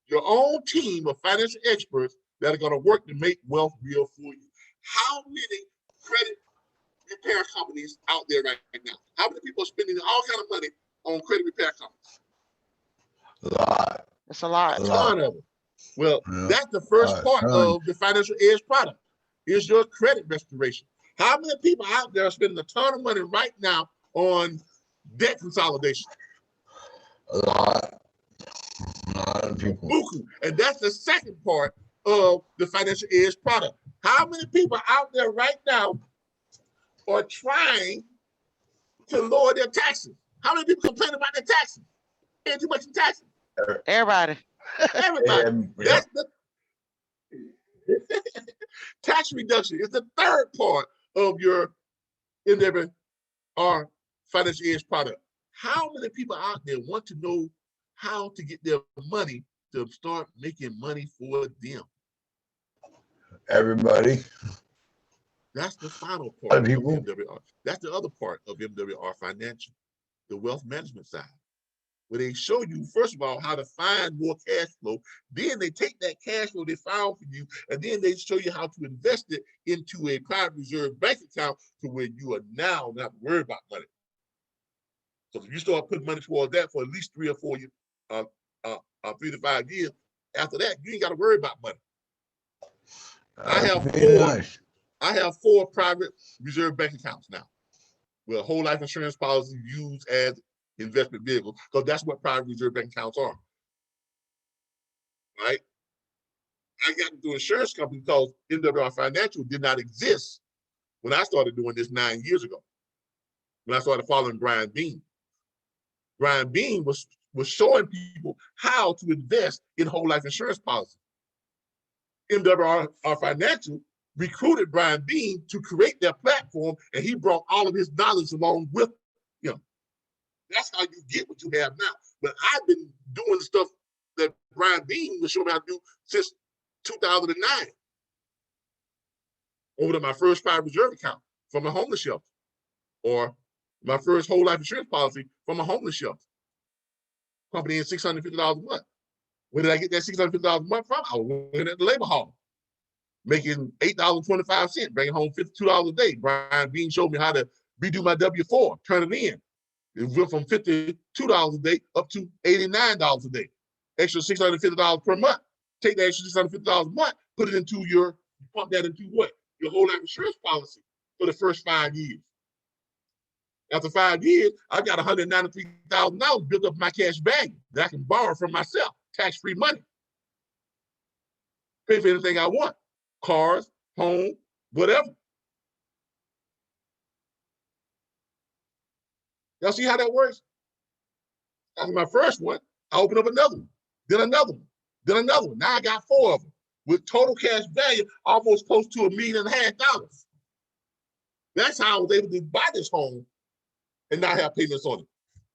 Your own team of financial experts that are going to work to make wealth real for you. How many credit repair companies out there right now? How many people are spending all kind of money on credit repair companies? A lot. It's a lot. A ton of them. Well, Yeah. that's the first part of the financial edge product, is your credit restoration. How many people out there are spending a ton of money right now on debt consolidation? A lot of people. Buku. And that's the second part of the financial edge product. How many people out there right now are trying to lower their taxes? How many people complain about their taxes? Paying too much in taxes? Everybody. Everybody. That's the tax reduction is the third part of your Endeavor or financial edge product. How many people out there want to know how to get their money to start making money for them? Everybody. That's the final part of people. MWR. That's the other part of MWR Financial, the wealth management side, where they show you, first of all, how to find more cash flow. Then they take that cash flow they found for you, and then they show you how to invest it into a private reserve bank account to where you are now not worried about money. So if you start putting money towards that for at least 3 or 4 years, 3 to 5 years, after that, you ain't got to worry about money. I have 4 private reserve bank accounts now, with a whole life insurance policy used as investment vehicles, because that's what private reserve bank accounts are. Right? I got into insurance company because MWR Financial did not exist when I started doing this 9 years ago. When I started following Brian Bean. Brian Bean was showing people how to invest in whole life insurance policy. MWR Financial recruited Brian Bean to create their platform, and he brought all of his knowledge along with him. That's how you get what you have now. But I've been doing the stuff that Brian Bean was showing me how to do since 2009. Over to my first private reserve account from a homeless shelter, or my first whole life insurance policy from a homeless shelter. Company in $650 a month. Where did I get that $650 a month from? I was working at the labor hall, making $8.25, bringing home $52 a day. Brian Bean showed me how to redo my W-4, turn it in. It went from $52 a day up to $89 a day. Extra $650 per month. Take that extra $650 a month, put it into pump that into what? Your whole life insurance policy for the first 5 years. After 5 years, I got $193,000 built up my cash value that I can borrow from myself, tax-free money. Pay for anything I want, cars, home, whatever. Y'all see how that works? After my first one, I opened up another one, then another one, then another one. Now I got 4 of them with total cash value almost close to $1.5 million. That's how I was able to buy this home and not have payments on it.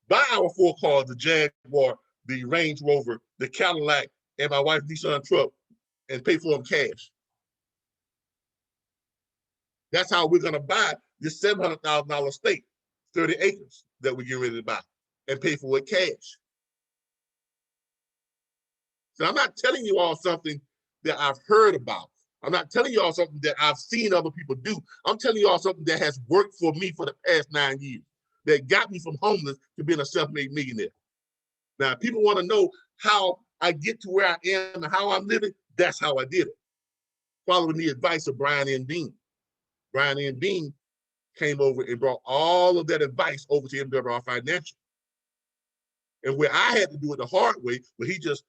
Buy our 4 cars, the Jaguar, the Range Rover, the Cadillac, and my wife's Nissan truck, and pay for them cash. That's how we're gonna buy this $700,000 estate, 30 acres that we're getting ready to buy, and pay for it cash. So I'm not telling you all something that I've heard about. I'm not telling you all something that I've seen other people do. I'm telling you all something that has worked for me for the past 9 years, that got me from homeless to being a self-made millionaire. Now, if people want to know how I get to where I am and how I'm living, that's how I did it. Following the advice of Brian N. Dean. Brian N. Dean came over and brought all of that advice over to MWR Financial. And where I had to do it the hard way, where he just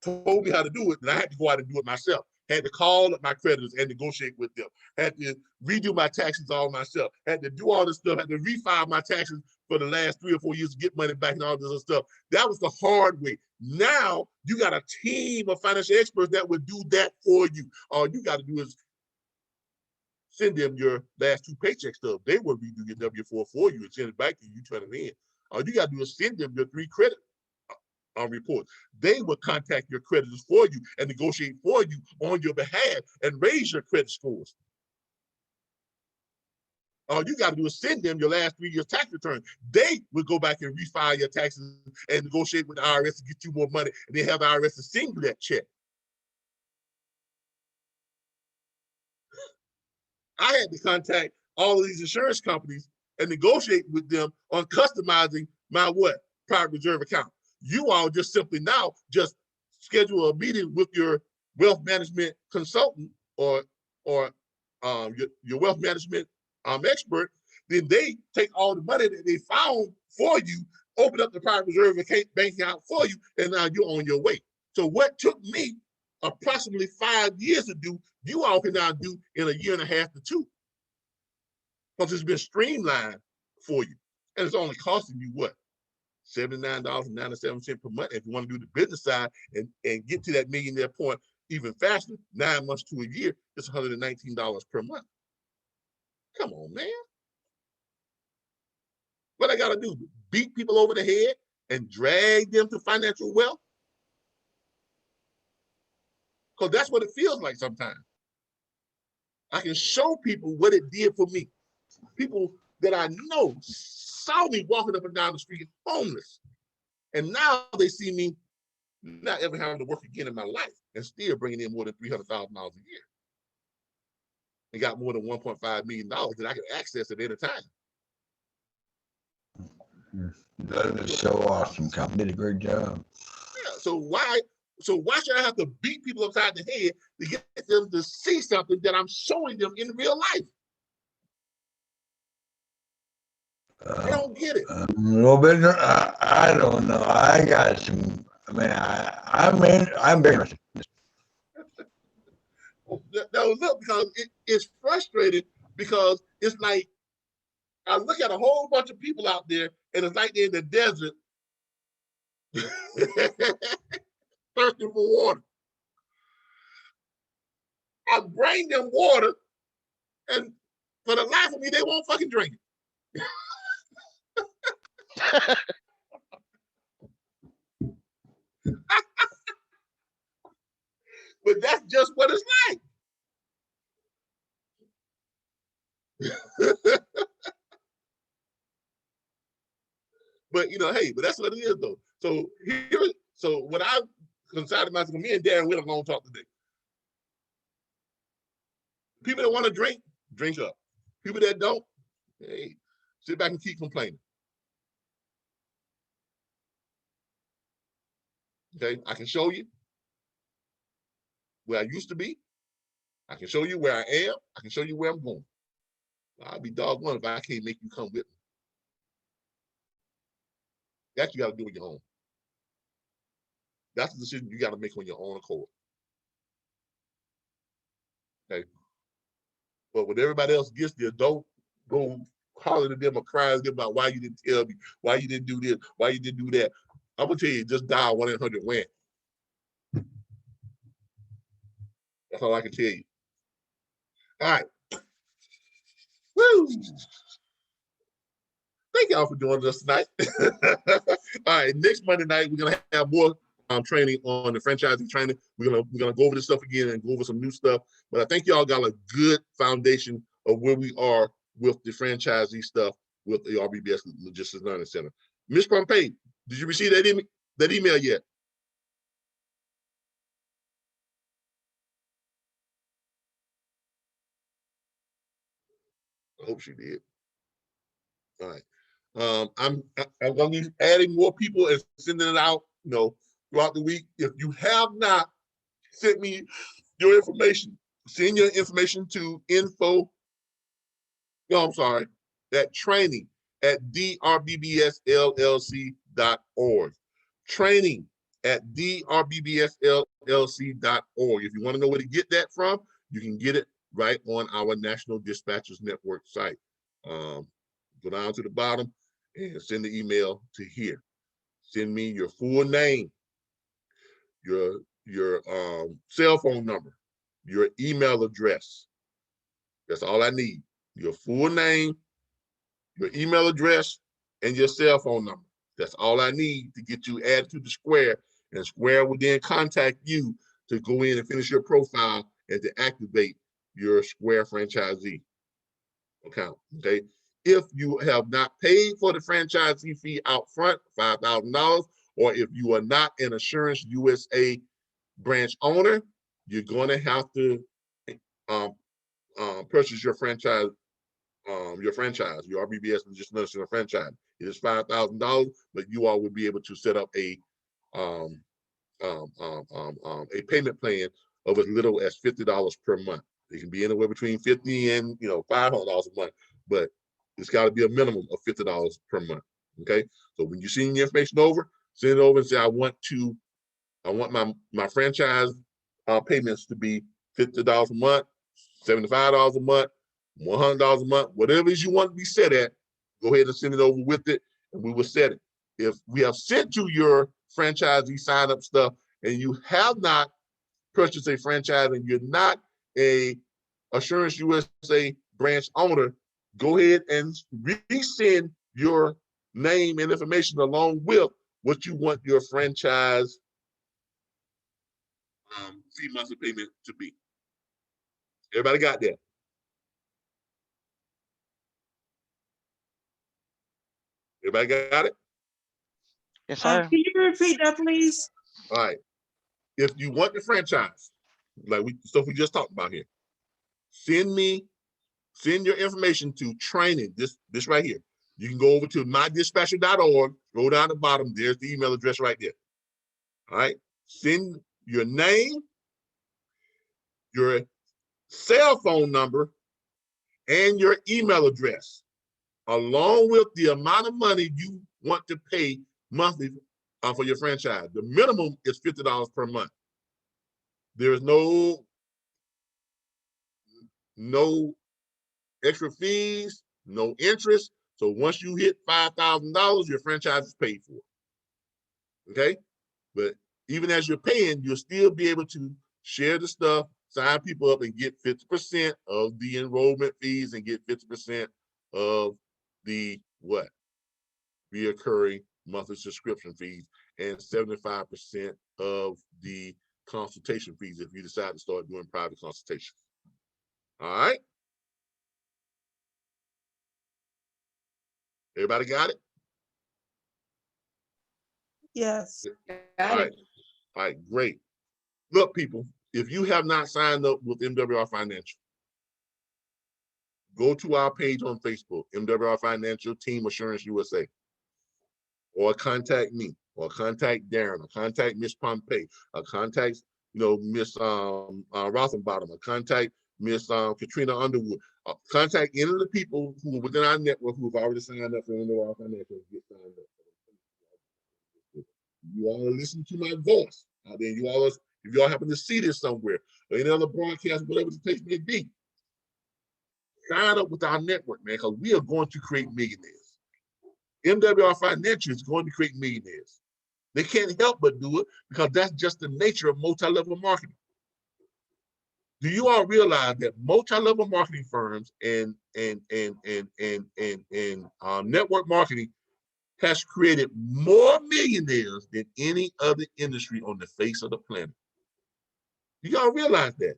told me how to do it, and I had to go out and do it myself. Had to call up my creditors and negotiate with them. Had to redo my taxes all myself. Had to do all this stuff. Had to refile my taxes for the last 3 or 4 years to get money back and all this other stuff. That was the hard way. Now you got a team of financial experts that would do that for you. All you got to do is send them your last 2 paycheck stuff. They will redo your W-4 for you and send it back to you. You turn it in. All you got to do is send them your 3 credit reports. They will contact your creditors for you and negotiate for you on your behalf and raise your credit scores. All you got to do is send them your last 3 years tax return. They will go back and refile your taxes and negotiate with the IRS to get you more money, and they have the IRS to send you that check. I had to contact all of these insurance companies and negotiate with them on customizing my private reserve account. You all just simply now just schedule a meeting with your wealth management consultant or your wealth management expert. Then they take all the money that they found for you, open up the private reserve bank account for you, and now you're on your way. So what took me approximately 5 years to do, you all can now do in 1.5 years to 2. Because it's been streamlined for you. And it's only costing you what? $79.97 per month. If you want to do the business side and get to that millionaire point even faster, 9 months to a year, it's $119 per month. Come on, man. What I got to do? Beat people over the head and drag them to financial wealth? Because that's what it feels like sometimes. I can show people what it did for me. People that I know saw me walking up and down the street homeless. And now they see me not ever having to work again in my life and still bringing in more than $300,000 a year. And got more than $1.5 million that I can access at any time. That is so awesome. Company did a great job. Yeah, so why should I have to beat people upside the head to get them to see something that I'm showing them in real life? I don't get it. A little bit. I don't know. I got some. I mean, I'm very interested. No, look, because it's frustrating because it's like I look at a whole bunch of people out there and it's like they're in the desert thirsting for water. I bring them water and for the life of me, they won't fucking drink it. But that's just what it's like. But hey, but that's what it is though. So what I decided myself, me and Darren, we're not gonna talk today. People that want to drink up. People that don't, hey, sit back and keep complaining. Okay, I can show you where I used to be. I can show you where I am. I can show you where I'm going. I'll be doggone if I can't make you come with me. That you got to do on your own. That's the decision you got to make on your own accord. Okay. But when everybody else gets there, don't go hollering at them or crying at them about why you didn't tell me, why you didn't do this, why you didn't do that. I'm gonna tell you, just dial 1-800-WIN. That's all I can tell you. All right. Woo! Woo! Thank y'all for joining us tonight. All right, next Monday night we're gonna have more training on the franchising training. We're gonna go over this stuff again and go over some new stuff. But I think y'all got a good foundation of where we are with the franchisee stuff with the RBBS Logistics Learning Center. Ms. Pompey, did you receive that email yet? I hope she did. All right. I'm gonna be adding more people and sending it out, throughout the week. If you have not sent me your information, send your information to that training at drbbsllc.org. Training at drbbsllc.org. If you want to know where to get that from, you can get it right on our National Dispatchers Network site. Go down to the bottom and send the email to here. Send me your full name, your cell phone number, your email address. That's all I need. Your full name, your email address, and your cell phone number. That's all I need to get you added to the Square, and Square will then contact you to go in and finish your profile and to activate your Square franchisee account, okay? If you have not paid for the franchisee fee out front, $5,000, or if you are not an Assurance USA branch owner, you're going to have to purchase your franchise, your RBBS Logistics Learning Center franchise. It is $5,000, but you all would be able to set up a payment plan of as little as $50 per month. It can be anywhere between $50 and $500 a month, but it's got to be a minimum of $50 per month. Okay, so when you send your information over, send it over and say, I want my franchise payments to be $50 a month, $75 a month, $100 a month, whatever it is you want to be set at. Go ahead and send it over with it, and we will set it. If we have sent you your franchisee sign up stuff and you have not purchased a franchise and you're not a Assurance USA branch owner, go ahead and resend your name and information along with what you want your franchise fee monthly payment to be. Everybody got that? Everybody got it? Yes, sir. Can you repeat that, please? All right. If you want the franchise, like stuff we just talked about here, send your information to training, this right here. You can go over to mydispatcher.org, scroll down the bottom, there's the email address right there. All right. Send your name, your cell phone number, and your email address, along with the amount of money you want to pay monthly for your franchise. The minimum is $50 per month. There is no extra fees, no interest. So once you hit $5,000, your franchise is paid for. Okay? But even as you're paying, you'll still be able to share the stuff, sign people up, and get 50% of the enrollment fees and get 50% of the reoccurring monthly subscription fees, and 75% of the consultation fees if you decide to start doing private consultations. All right? Everybody got it? Yes. All right. All right, great. Look, people, if you have not signed up with MWR Financial, go to our page on Facebook, MWR Financial Team Assurance USA, or contact me, or contact Darren, or contact Miss Pompey, or contact Miss Rothenbottom, or contact Miss Katrina Underwood. Contact any of the people who are within our network who have already signed up for MWR Financial. Get signed up. You all are listening to my voice out there. If y'all happen to see this somewhere, or any other broadcast, whatever the case may be, sign up with our network, man, because we are going to create millionaires. MWR Financial is going to create millionaires. They can't help but do it because that's just the nature of multi-level marketing. Do you all realize that multi-level marketing firms and network marketing has created more millionaires than any other industry on the face of the planet? Do y'all realize that?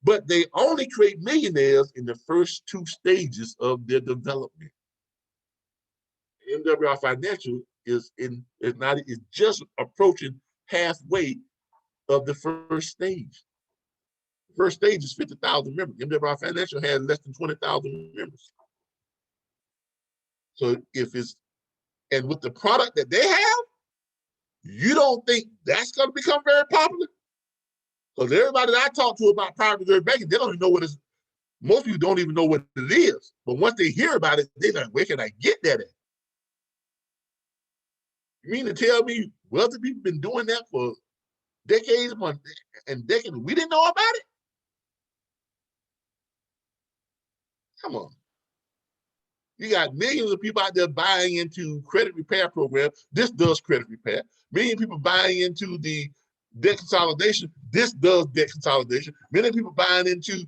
But they only create millionaires in the first 2 stages of their development. MWR Financial is just approaching halfway of the first stage. First stage is 50,000 members. MWR Financial has less than 20,000 members. So and with the product that they have, you don't think that's going to become very popular? Because everybody that I talk to about private reserve banking, they don't even know what it is. Most people don't even know what it is. But once they hear about it, they're like, where can I get that at? You mean to tell me wealthy people been doing that for decades and decades? We didn't know about it? Come on. You got millions of people out there buying into credit repair programs. This does credit repair. Millions of people buying into the debt consolidation. This does debt consolidation. Many people buying into,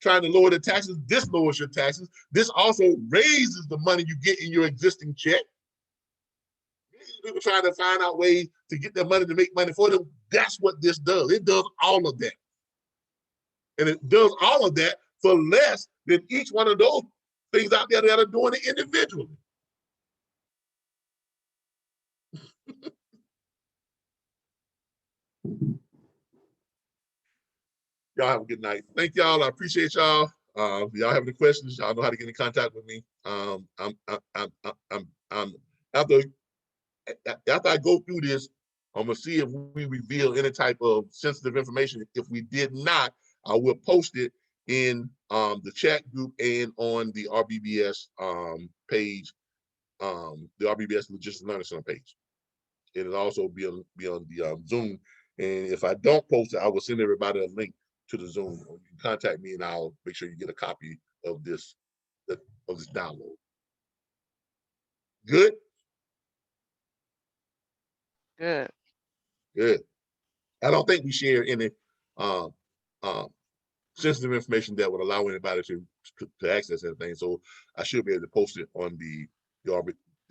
trying to lower their taxes. This lowers your taxes. This also raises the money you get in your existing check. People trying to find out ways to get their money to make money for them. That's what this does. It does all of that. And it does all of that for less than each one of those things out there that are doing it individually. Y'all have a good night. Thank y'all. I appreciate y'all. If y'all have any questions, y'all know how to get in contact with me. After I go through this, I'm gonna see if we reveal any type of sensitive information. If we did not, I will post it in the chat group and on the RBBS page, the RBBS Logistics Learning Center page. It'll also be on the Zoom. And if I don't post it, I will send everybody a link to the Zoom. You can contact me and I'll make sure you get a copy of this download. Good? Good. Good. I don't think we share any sensitive information that would allow anybody to access anything. So I should be able to post it on the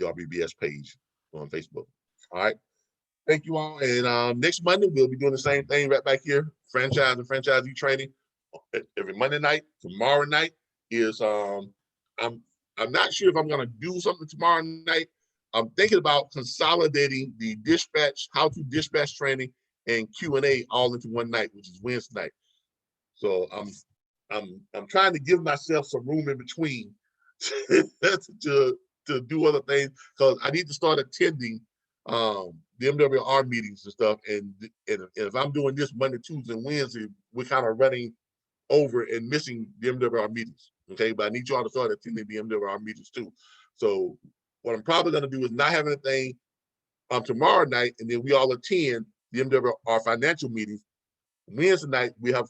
RBBS page on Facebook. All right. Thank you all. And next Monday, we'll be doing the same thing right back here. Franchise and franchisee training every Monday night. Tomorrow night is I'm not sure if I'm gonna do something tomorrow night. I'm thinking about consolidating the how to dispatch training and Q&A all into one night, which is Wednesday night. So I'm trying to give myself some room in between to do other things, because I need to start attending the MWR meetings and stuff. And if I'm doing this Monday, Tuesday, and Wednesday, we're kind of running over and missing the MWR meetings. Okay, but I need y'all to start attending the MWR meetings too. So what I'm probably going to do is not have anything tomorrow night, and then we all attend the MWR financial meetings. Wednesday night we have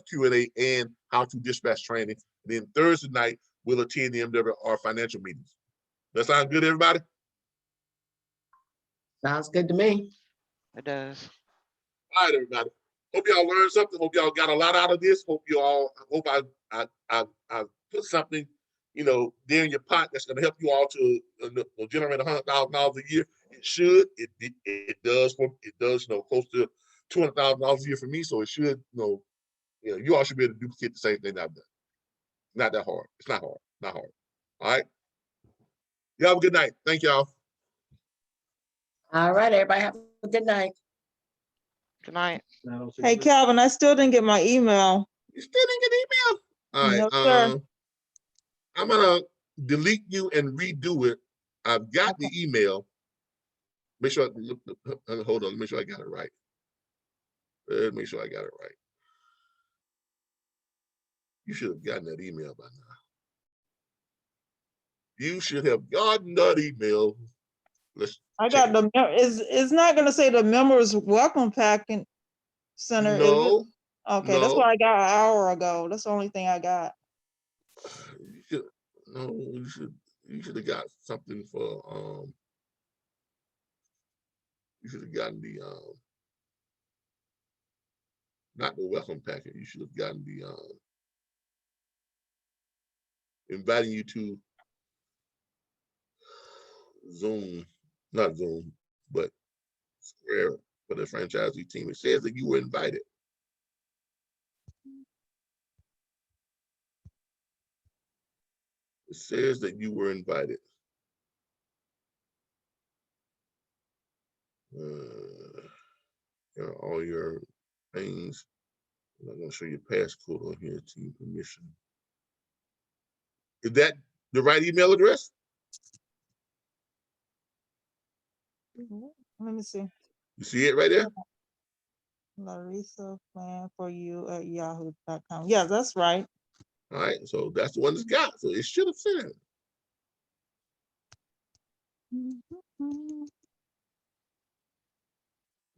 Q&A and how to dispatch training. And then Thursday night we'll attend the MWR financial meetings. That sound good, everybody? Sounds good to me. It does. All right, everybody. Hope y'all learned something. Hope y'all got a lot out of this. Hope I put something, there in your pot that's going to help you all to generate $100,000 a year. It should. It does. It does. Close to $200,000 a year for me. So it should. You all should be able to duplicate the same thing that I've done. Not that hard. It's not hard. Not hard. All right. Y'all have a good night. Thank y'all. All right, everybody have a good night. Good night. Hey, Calvin, I still didn't get my email. You still didn't get email? All right. No, sir. I'm gonna delete you and redo it. I've got the email. Make sure. Hold on. Let me make sure I got it right. Make sure I got it right. You should have gotten that email by now. You should have gotten that email. I got the. It's not gonna say the members welcome pack center. No. Is it? Okay, no. That's what I got an hour ago. That's the only thing I got. You should have got something for you should have gotten the not the welcome packet. You should have gotten the inviting you to Zoom, not Zoom, but Square for the franchisee team. It says that you were invited. It says that you were invited. All your things. I'm not going to show you passcode on here. Team permission. Is that the right email address? Let me see. You see it right there? Larissa plan for you at yahoo.com. Yeah, that's right. All right, so that's the one that's got. So it should have sent it.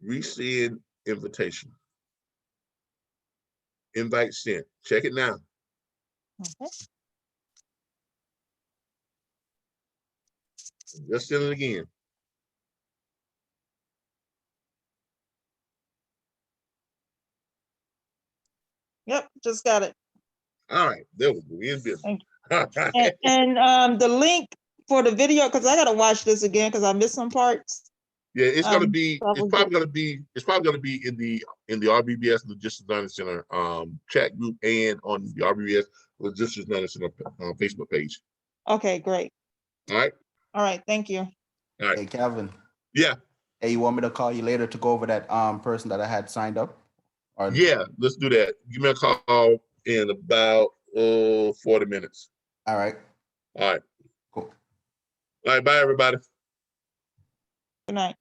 Resend invitation. Invite sent. Check it now. Okay. Just send it again. Yep, just got it. All right, there we go. We in business. Thank All right. And the link for the video, because I gotta watch this again because I missed some parts. Yeah, it's gonna be. so I It's will probably gonna be. It's probably gonna be in the RBBS Logistics Learning Center chat group and on the RBBS Logistics Learning Center Facebook page. Okay, great. All right. All right, thank you. All right. Hey, Calvin. Yeah. Hey, you want me to call you later to go over that person that I had signed up? Or Yeah, let's do that. Give me a call in about 40 minutes. all right. All right. Cool. All right, bye everybody. Good night.